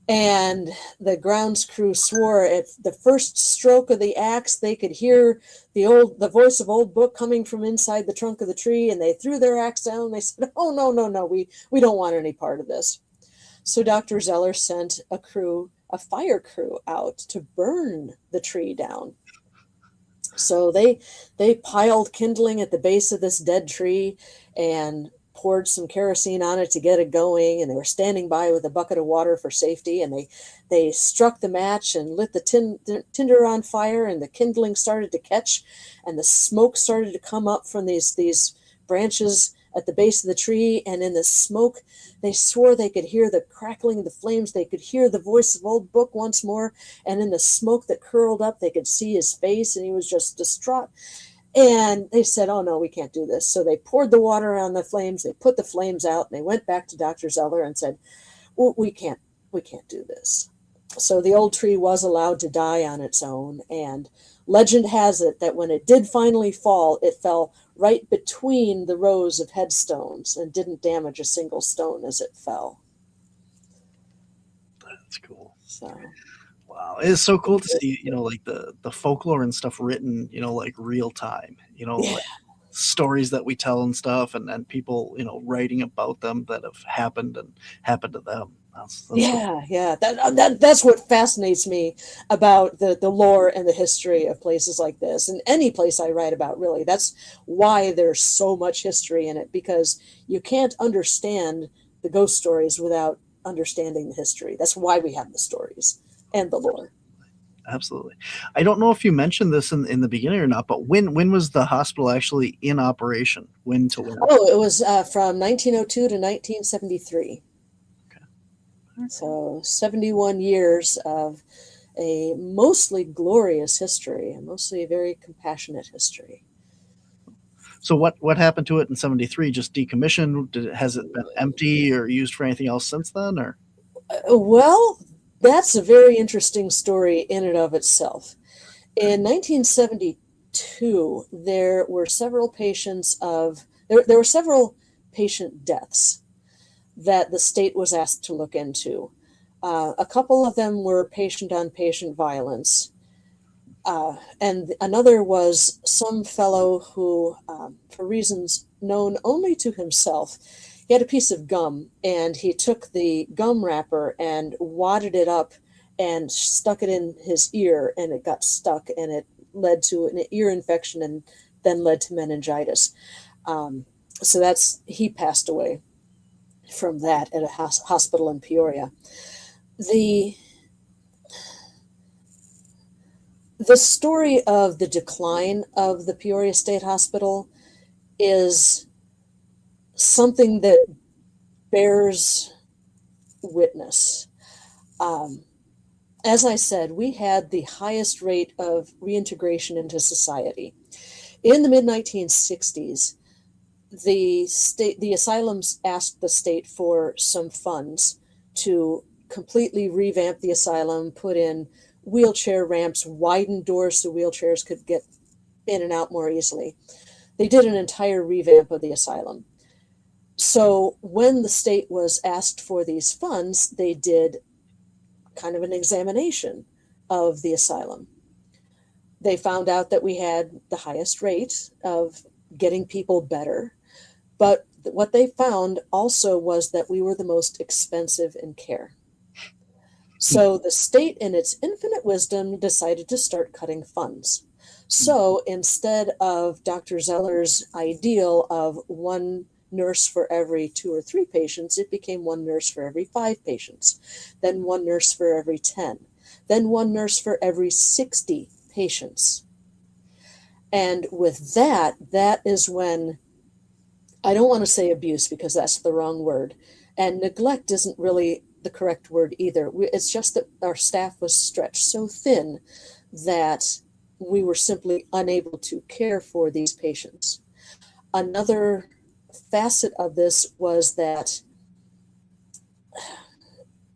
And the grounds crew swore at the first stroke of the axe, they could hear the voice of Old Book coming from inside the trunk of the tree, and they threw their axe down. They said, "Oh, no, we don't want any part of this." So Dr. Zeller sent a fire crew out to burn the tree down. So they piled kindling at the base of this dead tree and poured some kerosene on it to get it going, and they were standing by with a bucket of water for safety, and they struck the match and lit the tinder on fire, and the kindling started to catch, and the smoke started to come up from these branches at the base of the tree, and in the smoke they swore they could hear the crackling of the flames, they could hear the voice of Old Book once more, and in the smoke that curled up they could see his face, and he was just distraught. And they said, "Oh no, we can't do this." So they poured the water on the flames, they put the flames out, and they went back to Dr. Zeller and said, "Well, we can't do this." So the old tree was allowed to die on its own, and legend has it that when it did finally fall, it fell right between the rows of headstones and didn't damage a single stone as it fell. That's cool. So wow, it's so cool to see, like the folklore and stuff written, like real time, yeah. like stories that we tell and stuff, and people, writing about them that have happened to them. That's Yeah. That's what fascinates me about the lore and the history of places like this, and any place I write about, really. That's why there's so much history in it, because you can't understand the ghost stories without understanding the history. That's why we have the stories and the lore. Absolutely. I don't know if you mentioned this in the beginning or not, but when was the hospital actually in operation? When to when? Oh, it was from 1902 to 1973. So 71 years of a mostly glorious history, and mostly a very compassionate history. So what happened to it in 73? Just decommissioned? Has it been empty or used for anything else since then? Or Well, that's a very interesting story in and of itself. In 1972, there were several patient deaths that the state was asked to look into. A couple of them were patient-on-patient violence. And another was some fellow who, for reasons known only to himself, he had a piece of gum, and he took the gum wrapper and wadded it up and stuck it in his ear, and it got stuck, and it led to an ear infection and then led to meningitis. So he passed away from that at a hospital in Peoria. The story of the decline of the Peoria State Hospital is something that bears witness. As I said, we had the highest rate of reintegration into society. In the mid-1960s, the asylums asked the state for some funds to completely revamp the asylum, put in wheelchair ramps, widen doors so wheelchairs could get in and out more easily. They did an entire revamp of the asylum. So when the state was asked for these funds, they did kind of an examination of the asylum. They found out that we had the highest rate of getting people better, but what they found also was that we were the most expensive in care. So the state, in its infinite wisdom, decided to start cutting funds. So instead of Dr. Zeller's ideal of one nurse for every 2 or 3 patients, it became one nurse for every 5 patients, then one nurse for every 10, then one nurse for every 60 patients. And with that, that is when, I don't want to say abuse because that's the wrong word, and neglect isn't really the correct word either. It's just that our staff was stretched so thin that we were simply unable to care for these patients. Another facet of this was that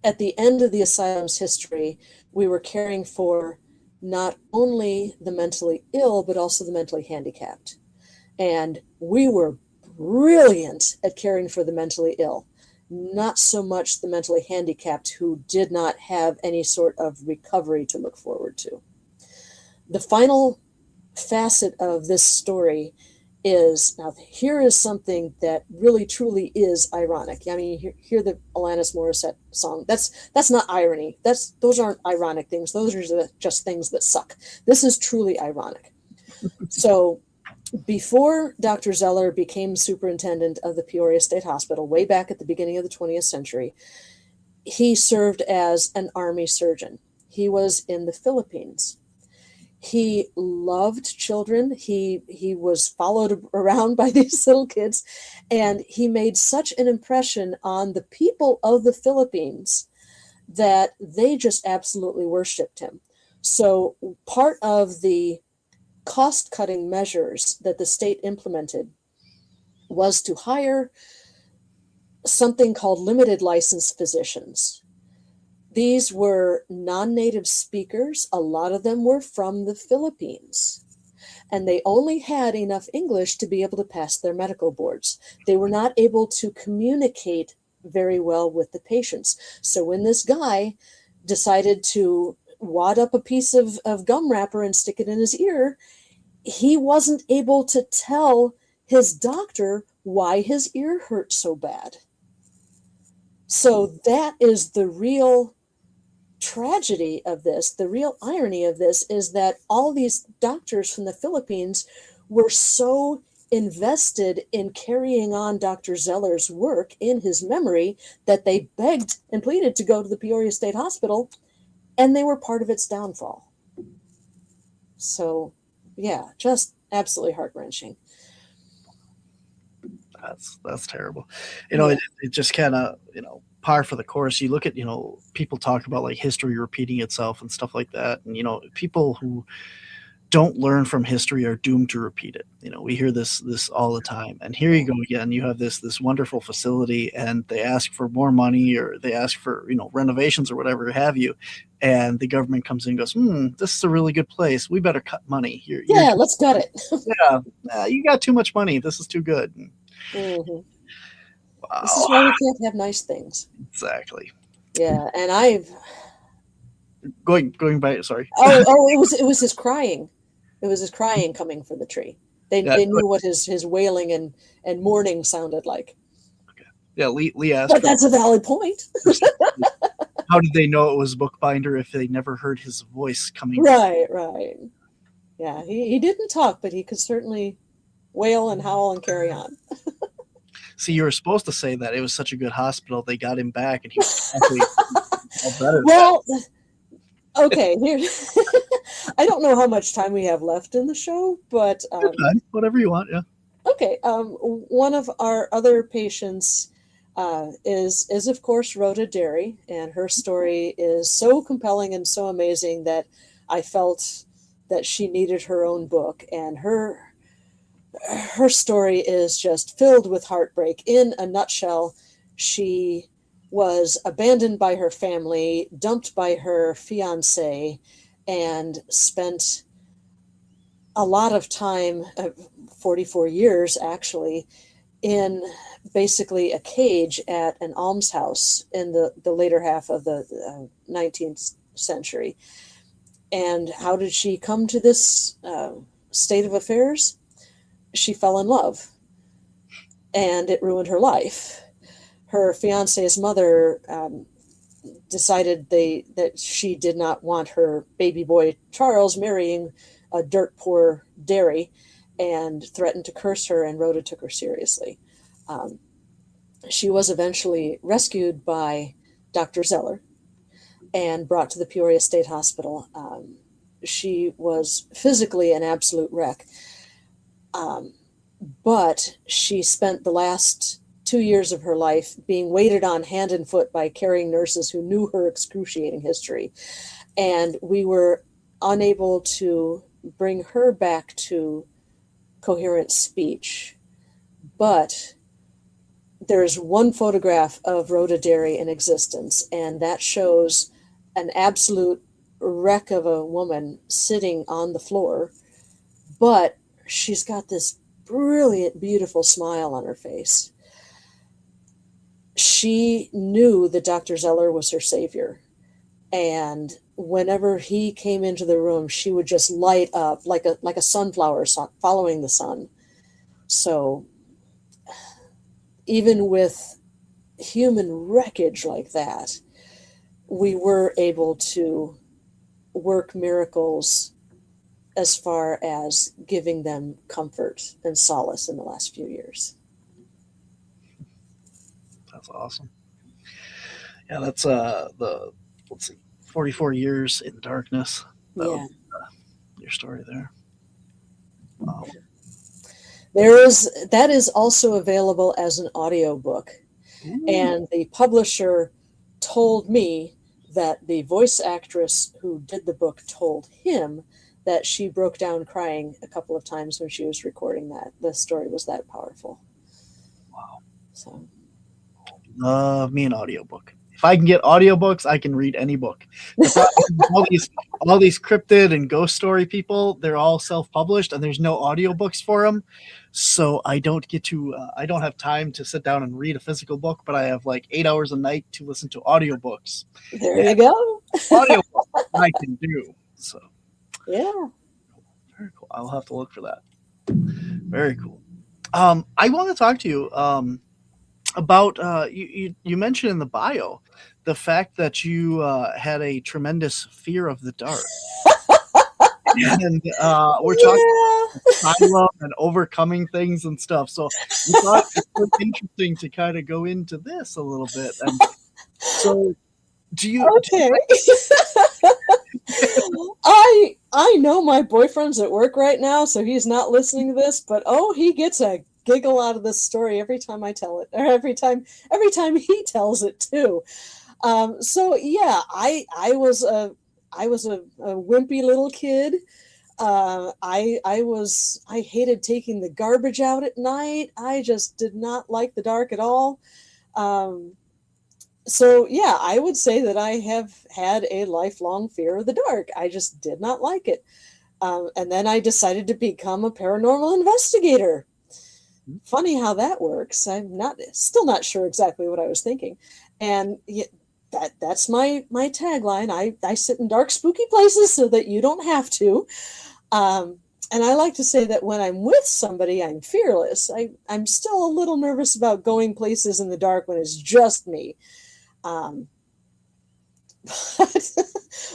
at the end of the asylum's history, we were caring for not only the mentally ill, but also the mentally handicapped. And we were brilliant at caring for the mentally ill, not so much the mentally handicapped who did not have any sort of recovery to look forward to. The final facet of this story is, now here is something that really truly is ironic. I mean, you hear the Alanis Morissette song. That's not irony. Those aren't ironic things. Those are just things that suck. This is truly ironic. So before Dr. Zeller became superintendent of the Peoria State Hospital, way back at the beginning of the 20th century, he served as an army surgeon. He was in the Philippines. He loved children. He was followed around by these little kids, and he made such an impression on the people of the Philippines that they just absolutely worshiped him. So part of the cost-cutting measures that the state implemented was to hire something called limited license physicians. These were non-native speakers. A lot of them were from the Philippines, and they only had enough English to be able to pass their medical boards. They were not able to communicate very well with the patients. So when this guy decided to wad up a piece of gum wrapper and stick it in his ear, he wasn't able to tell his doctor why his ear hurt so bad. So that is the real tragedy of this. The real irony of this is that all these doctors from the Philippines were so invested in carrying on Dr. Zeller's work in his memory that they begged and pleaded to go to the Peoria State Hospital, and they were part of its downfall. So, yeah, just absolutely heart-wrenching. That's terrible. It just kind of, par for the course. You look at, people talk about like history repeating itself and stuff like that. And, people who don't learn from history are doomed to repeat it. We hear this all the time. And here you go again. You have this wonderful facility, and they ask for more money, or they ask for, renovations or whatever have you. And the government comes in and goes, this is a really good place. We better cut money. Let's gut it. You got too much money. This is too good. Mm-hmm. Wow. This is why we can't have nice things. Exactly. Yeah, and I've going by. Sorry. It was his crying. It was his crying coming for the tree. They knew what his wailing and mourning sounded like. Okay. Yeah, Lee asked. But that's a valid point. How did they know it was Bookbinder if they never heard his voice coming? Right. Yeah, he didn't talk, but he could certainly wail and howl and carry on. See, you were supposed to say that it was such a good hospital, they got him back, and he was actually all better. Well, okay, here. I don't know how much time we have left in the show, but whatever you want, yeah. Okay, one of our other patients is of course Rhoda Derry, and her story is so compelling and so amazing that I felt that she needed her own book, and her story is just filled with heartbreak. In a nutshell, she was abandoned by her family, dumped by her fiancé, and spent a lot of time, 44 years actually, in basically a cage at an almshouse in the later half of the 19th century. And how did she come to this state of affairs? She fell in love. and it ruined her life. Her fiance's mother decided that she did not want her baby boy Charles marrying a dirt poor dairy, and threatened to curse her, and Rhoda took her seriously. She was eventually rescued by Dr. Zeller and brought to the Peoria State Hospital. She was physically an absolute wreck, but she spent the last 2 years of her life being waited on hand and foot by caring nurses who knew her excruciating history. And we were unable to bring her back to coherent speech. But there's one photograph of Rhoda Derry in existence, and that shows an absolute wreck of a woman sitting on the floor, but she's got this brilliant, beautiful smile on her face. She knew that Dr. Zeller was her savior, and whenever he came into the room, she would just light up like a sunflower following the sun. So even with human wreckage like that, we were able to work miracles as far as giving them comfort and solace in the last few years. That's awesome. Yeah, that's let's see, 44 years in darkness. Yeah. Your story there. Wow. That is also available as an audiobook. Ooh. And the publisher told me that the voice actress who did the book told him that she broke down crying a couple of times when she was recording that. The story was that powerful. Wow. So, love me an audiobook. If I can get audiobooks, I can read any book. all these cryptid and ghost story people, they're all self-published, and there's no audiobooks for them. So I don't get to, I don't have time to sit down and read a physical book, but I have like 8 hours a night to listen to audiobooks. there you go. Audiobooks I can do. So Yeah. very cool. I'll have to look for that. Very cool. I want to talk to you about you mentioned in the bio the fact that you had a tremendous fear of the dark. And we're talking asylum and overcoming things and stuff. So we thought it was interesting to kind of go into this a little bit. And so do you Okay. I know my boyfriend's at work right now, so he's not listening to this, but he gets a giggle out of this story every time I tell it, or every time he tells it too. So yeah, I was a wimpy little kid. I hated taking the garbage out at night. I just did not like the dark at all. So yeah, I would say that I have had a lifelong fear of the dark. I just did not like it. And then I decided to become a paranormal investigator. Funny how that works. I'm still not sure exactly what I was thinking. And that's my tagline. I sit in dark, spooky places so that you don't have to. And I like to say that when I'm with somebody, I'm fearless. I'm still a little nervous about going places in the dark when it's just me. But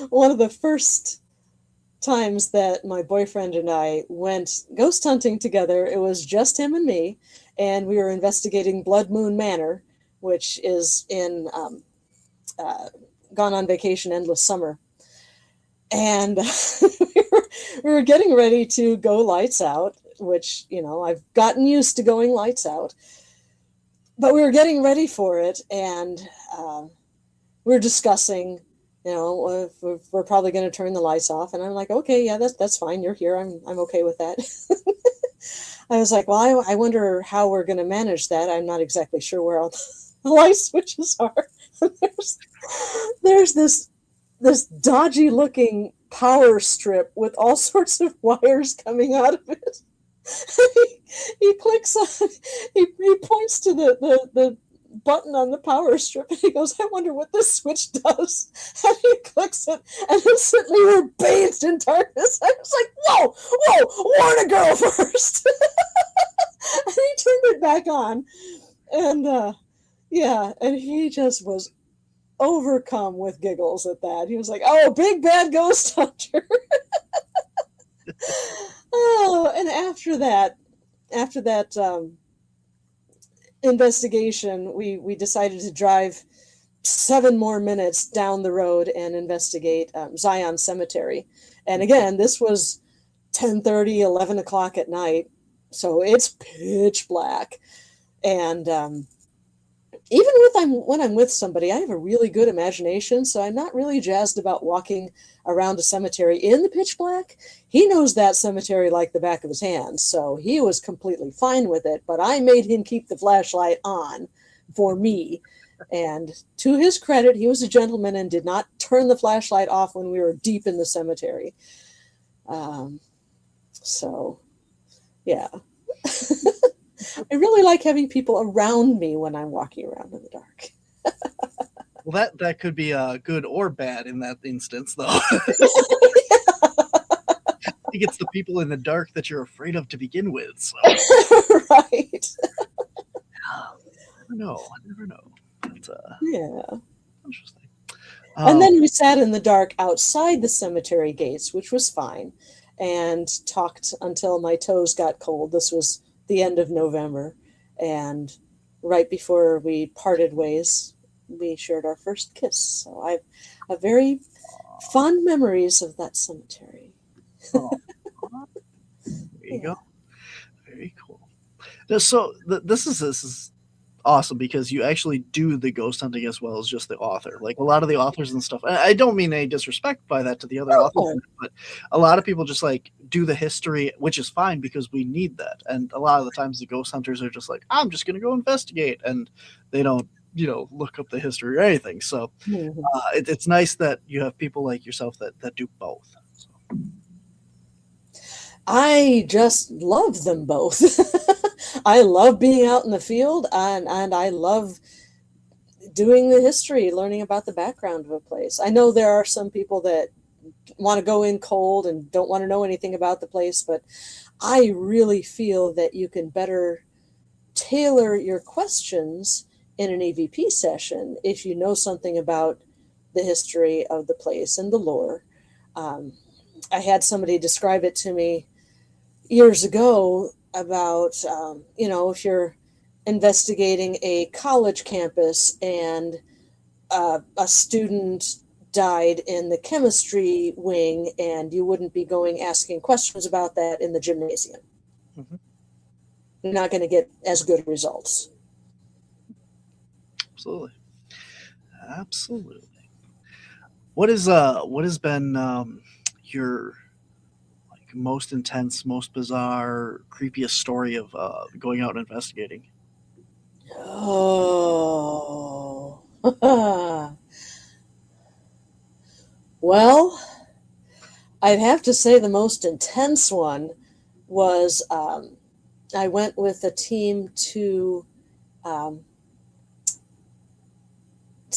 one of the first times that my boyfriend and I went ghost hunting together, it was just him and me, and we were investigating Blood Moon Manor, which is in Gone on Vacation, Endless Summer. And we were getting ready to go lights out, which, I've gotten used to going lights out. But we were getting ready for it, and we were discussing, if we're probably going to turn the lights off. And I'm like, okay, yeah, that's fine. You're here. I'm okay with that. I was like, well, I wonder how we're going to manage that. I'm not exactly sure where all the light switches are. There's this dodgy looking power strip with all sorts of wires coming out of it. He clicks on, he points to button on the power strip, and he goes, I wonder what this switch does. And he clicks it, and instantly we're bathed in darkness. I was like, whoa, warn a girl first. And he turned it back on. And yeah, and he just was overcome with giggles at that. He was like, oh, big bad ghost hunter. Oh, and after that investigation, we decided to drive 7 more minutes down the road and investigate Zion Cemetery. And again, this was 10:30, 11 o'clock at night, so it's pitch black. And even when I'm with somebody, I have a really good imagination, so I'm not really jazzed about walking around a cemetery in the pitch black. He knows that cemetery like the back of his hand, so he was completely fine with it, but I made him keep the flashlight on for me. And to his credit, he was a gentleman and did not turn the flashlight off when we were deep in the cemetery. So, yeah. I really like having people around me when I'm walking around in the dark. Well, that could be good or bad in that instance, though. He gets the people in the dark that you're afraid of to begin with. So. Right. I never know. But, yeah. Interesting. And then we sat in the dark outside the cemetery gates, which was fine, and talked until my toes got cold. This was the end of November, and right before we parted ways, we shared our first kiss. So I have very fond memories of that cemetery. There you go. Very cool. Now, so this is awesome because you actually do the ghost hunting as well as just the author. Like a lot of the authors and stuff. I don't mean any disrespect by that to the other authors, but a lot of people just like do the history, which is fine because we need that. And a lot of the times the ghost hunters are just like, I'm just going to go investigate, and they don't, look up the history or anything. So it's nice that you have people like yourself that do both. So. I just love them both. I love being out in the field, and I love doing the history, learning about the background of a place. I know there are some people that want to go in cold and don't want to know anything about the place, but I really feel that you can better tailor your questions in an EVP session if you know something about the history of the place and the lore. I had somebody describe it to me years ago about, if you're investigating a college campus and a student died in the chemistry wing, and you wouldn't be going asking questions about that in the gymnasium. Mm-hmm. You're not going to get as good results. Absolutely. What has been your most intense, most bizarre, creepiest story of going out and investigating? Oh. Well, I'd have to say the most intense one was I went with a team to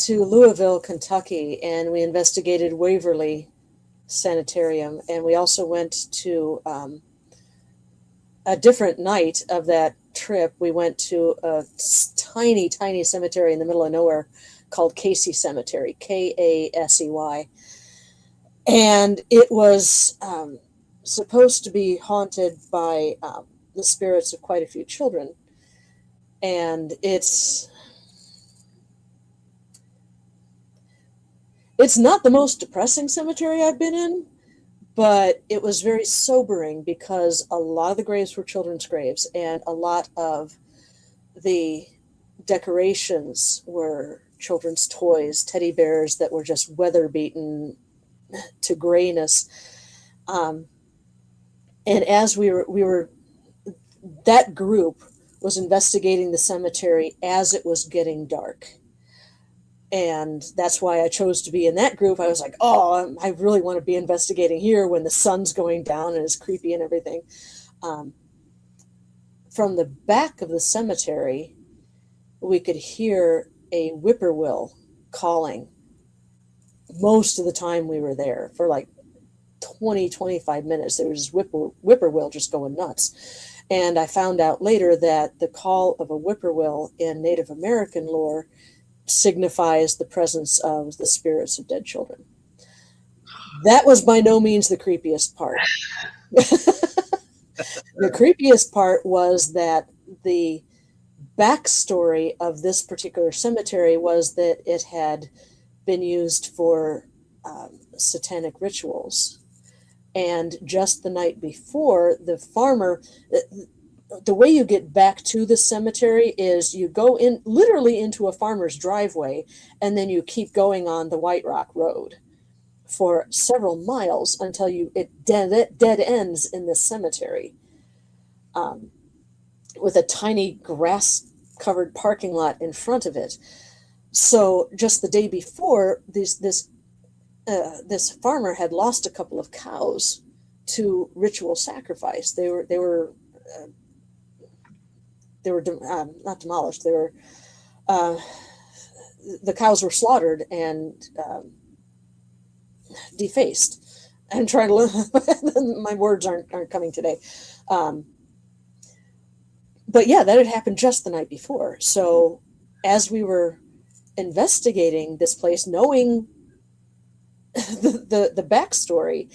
Louisville, Kentucky, and we investigated Waverly Sanitarium, and we also went to a different night of that trip. We went to a tiny cemetery in the middle of nowhere called Casey Cemetery, Kasey, and it was supposed to be haunted by the spirits of quite a few children, and it's not the most depressing cemetery I've been in, but it was very sobering because a lot of the graves were children's graves, and a lot of the decorations were children's toys, teddy bears that were just weather beaten to grayness. And as we were, that group was investigating the cemetery as it was getting dark. And that's why I chose to be in that group. I was like, oh, I really want to be investigating here when the sun's going down and it's creepy and everything. From the back of the cemetery, we could hear a whippoorwill calling most of the time we were there for like 20, 25 minutes. There was this whippoorwill just going nuts. And I found out later that the call of a whippoorwill in Native American lore signifies the presence of the spirits of dead children. That was by no means the creepiest part. The creepiest part was that the backstory of this particular cemetery was that it had been used for satanic rituals. And just the night before, the farmer, the way you get back to the cemetery is you go in literally into a farmer's driveway, and then you keep going on the White Rock Road for several miles until it dead ends in the cemetery, with a tiny grass-covered parking lot in front of it. So just the day before, this farmer had lost a couple of cows to ritual sacrifice. They were not demolished. The cows were slaughtered and defaced. I'm trying to. My words aren't coming today. But yeah, that had happened just the night before. So as we were investigating this place, knowing the backstory,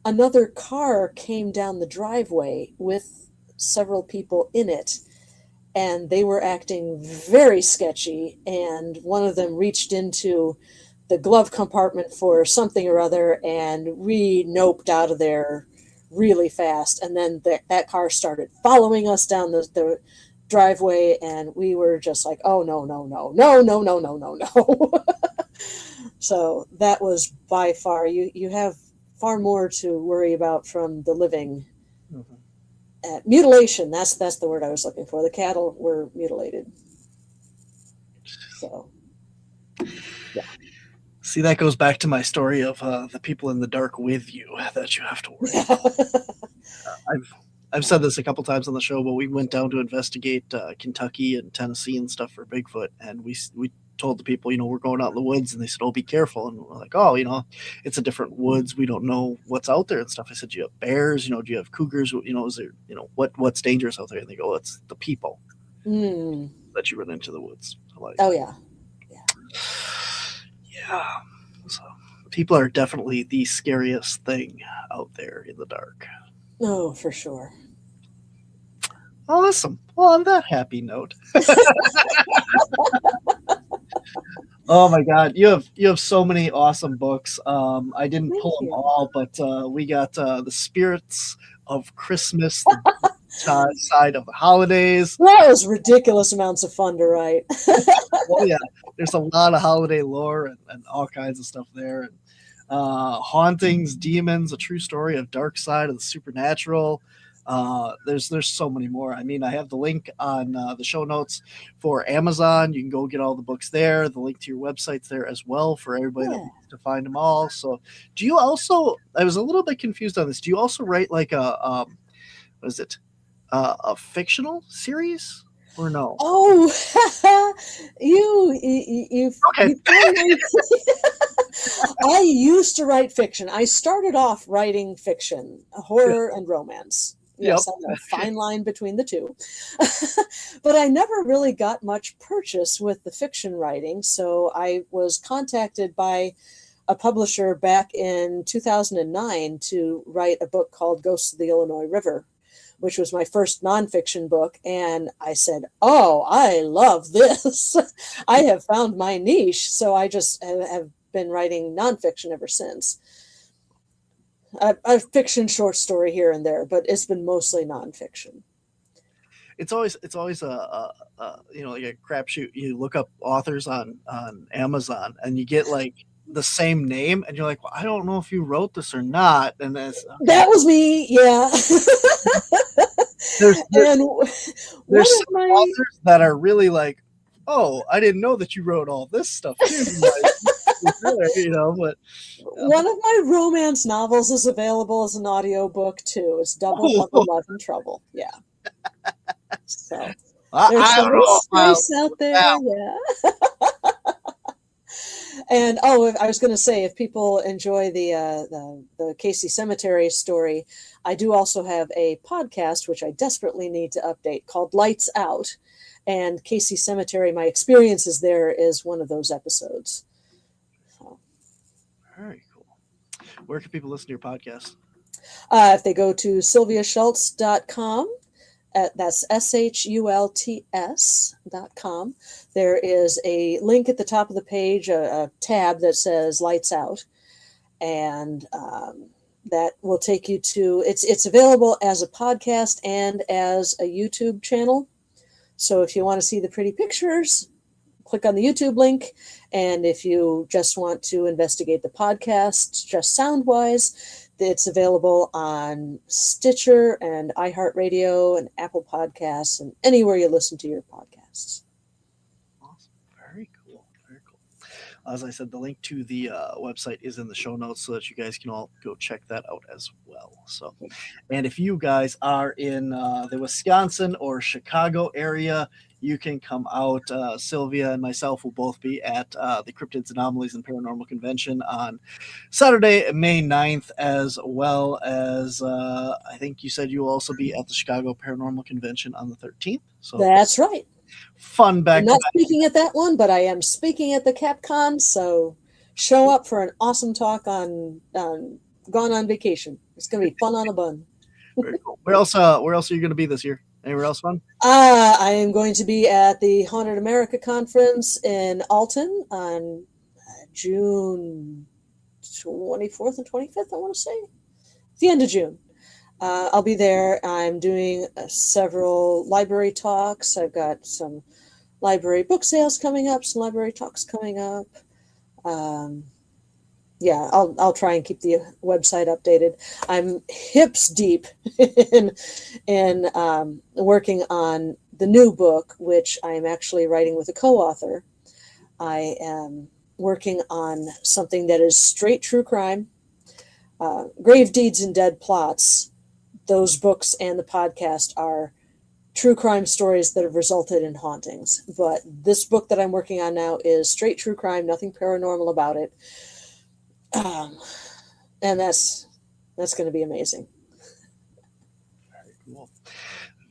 another car came down the driveway with several people in it, and they were acting very sketchy, and one of them reached into the glove compartment for something or other, and we noped out of there really fast. And then that car started following us down the driveway, and we were just like, oh, no, no, no, no, no, no, no, no, no. So that was by far, you have far more to worry about from the living. Mm-hmm. Mutilation, that's the word I was looking for. The cattle were mutilated. So, yeah. See, that goes back to my story of the people in the dark with you that you have to worry about. I've said this a couple times on the show, but we went down to investigate Kentucky and Tennessee and stuff for Bigfoot, and we told the people, we're going out in the woods, and they said, oh, be careful. And we're like, oh, it's a different woods. We don't know what's out there and stuff. I said, do you have bears? Do you have cougars? Is there, what's dangerous out there? And they go, it's the people that you run into the woods. Like, oh, yeah. Yeah. So people are definitely the scariest thing out there in the dark. Oh, for sure. Awesome. Well, on that happy note. Oh my God, you have so many awesome books. I didn't pull them all, but we got the Spirits of Christmas, the side of the holidays. That was ridiculous amounts of fun to write. Oh yeah, there's a lot of holiday lore and all kinds of stuff there. And Hauntings, Demons, a true story of dark side of the supernatural. There's so many more. I mean, I have the link on the show notes for Amazon. You can go get all the books there. The link to your website's there as well for everybody that wants to find them all. So do you also, I was a little bit confused on this. Do you also write like a fictional series or no? Oh, you okay. I used to write fiction. I started off writing fiction, horror and romance. Yes, I know, a fine line between the two. But I never really got much purchase with the fiction writing. So I was contacted by a publisher back in 2009 to write a book called Ghosts of the Illinois River, which was my first nonfiction book. And I said, oh, I love this. I have found my niche. So I just have been writing nonfiction ever since. A fiction short story here and there, but it's been mostly nonfiction. It's always a like a crapshoot. You look up authors on Amazon and you get like the same name, and you're like, well, I don't know if you wrote this or not. And that was me, yeah. there's some authors that are really like, oh, I didn't know that you wrote all this stuff too. But one of my romance novels is available as an audiobook too. It's Double Love and Trouble. Yeah. So There's I some don't real know about space out there. that. Yeah. And I was going to say, if people enjoy the Casey Cemetery story, I do also have a podcast which I desperately need to update called Lights Out, and Casey Cemetery. My experiences there is one of those episodes. So, Very cool. Where can people listen to your podcast? if they go to sylviashults.com, that's SHULTS.com. There is a link at the top of the page, a tab that says Lights Out, and that will take you to it's available as a podcast and as a YouTube channel. So if you want to see the pretty pictures, click on the YouTube link, and if you just want to investigate the podcast just sound wise, it's available on Stitcher and iHeartRadio and Apple Podcasts and anywhere you listen to your podcasts. Awesome. Very cool. Very cool. As I said, the link to the website is in the show notes so that you guys can all go check that out as well. So, and if you guys are in the Wisconsin or Chicago area, you can come out. Sylvia and myself will both be at the Cryptids, Anomalies, and Paranormal Convention on Saturday, May 9th, as well as I think you said you will also be at the Chicago Paranormal Convention on the 13th. So That's right. Fun back. I'm not speaking at that one, but I am speaking at the CapCon, so show up for an awesome talk on Gone on Vacation. It's going to be fun on a bun. Very cool. Where else are you going to be this year? Anywhere else fun? I am going to be at the Haunted America Conference in Alton on June 24th and 25th, I want to say. The end of June. I'll be there. I'm doing several library talks. I've got some library book sales coming up, some library talks coming up. Yeah, I'll try and keep the website updated. I'm hips deep in working on the new book, which I'm actually writing with a co-author. I am working on something that is straight true crime, grave deeds and dead plots. Those books and the podcast are true crime stories that have resulted in hauntings. But this book that I'm working on now is straight true crime, nothing paranormal about it. And that's going to be amazing. Very cool.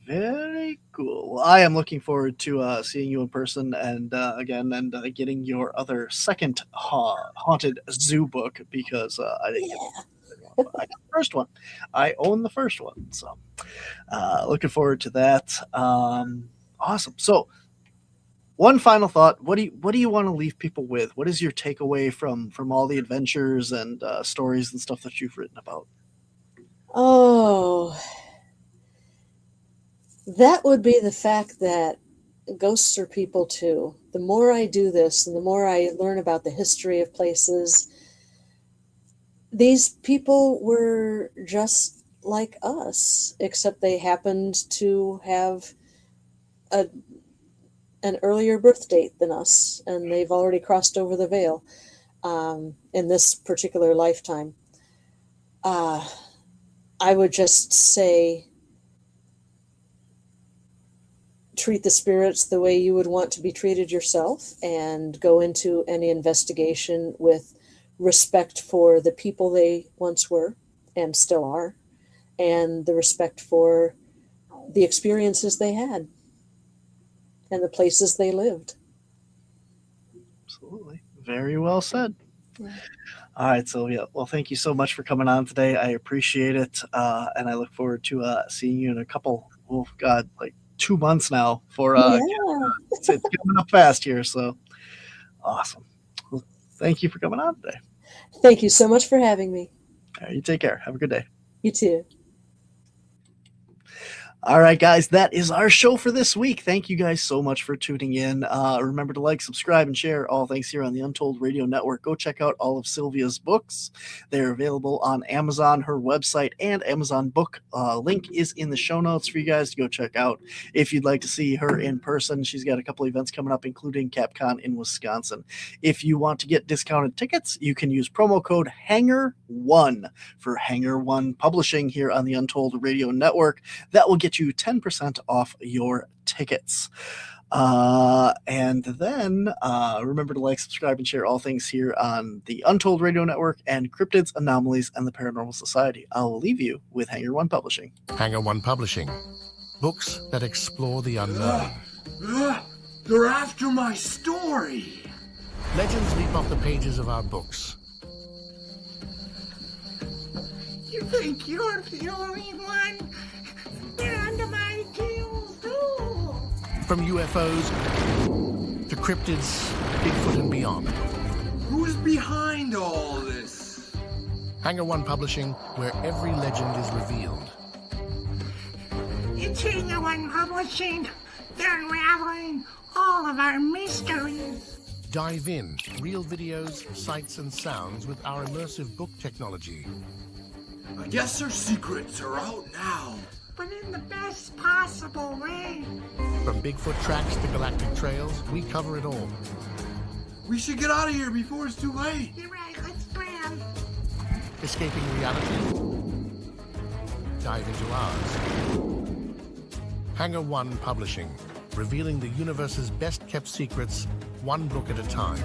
Very cool. Well, I am looking forward to seeing you in person and getting your other second haunted zoo book because I didn't get I got the first one. I own the first one, so looking forward to that. Awesome. So, one final thought: what do you want to leave people with? What is your takeaway from all the adventures and stories and stuff that you've written about? Oh, that would be the fact that ghosts are people too. The more I do this, and the more I learn about the history of places, these people were just like us, except they happened to have an earlier birth date than us, and they've already crossed over the veil in this particular lifetime. I would just say treat the spirits the way you would want to be treated yourself, and go into any investigation with respect for the people they once were and still are, and the respect for the experiences they had and the places they lived. Absolutely. Very well said. Yeah. All right, Sylvia. Well, thank you so much for coming on today. I appreciate it. And I look forward to seeing you in a couple, 2 months now for it's coming up fast here. So awesome. Well, thank you for coming on today. Thank you so much for having me. All right, you take care. Have a good day. You too. All right, guys, that is our show for this week. Thank you guys so much for tuning in. Remember to like, subscribe, and share all things here on the Untold Radio Network. Go check out all of Sylvia's books. They're available on Amazon, her website, and Amazon Book. Link is in the show notes for you guys to go check out. If you'd like to see her in person, she's got a couple events coming up, including CapCon in Wisconsin. If you want to get discounted tickets, you can use promo code HANGER1 for Hanger1 Publishing here on the Untold Radio Network. That will get get you 10% off your tickets. And then remember to like, subscribe, and share all things here on the Untold Radio Network and Cryptids, Anomalies, and the Paranormal Society. I'll leave you with Hanger One Publishing. Hanger One Publishing. Books that explore the unknown. They're after my story. Legends leap off the pages of our books. You think you're the only one? They're under my heels too. From UFOs to cryptids, Bigfoot, and beyond. Who's behind all this? Hanger One Publishing, where every legend is revealed. It's Hanger One Publishing. They're unraveling all of our mysteries. Dive in, real videos, sights, and sounds with our immersive book technology. I guess our secrets are out now. But in the best possible way. From Bigfoot tracks to galactic trails, we cover it all. We should get out of here before it's too late. You're right, let's plan. Escaping reality? Dive into ours. Hanger One Publishing, revealing the universe's best-kept secrets, one book at a time.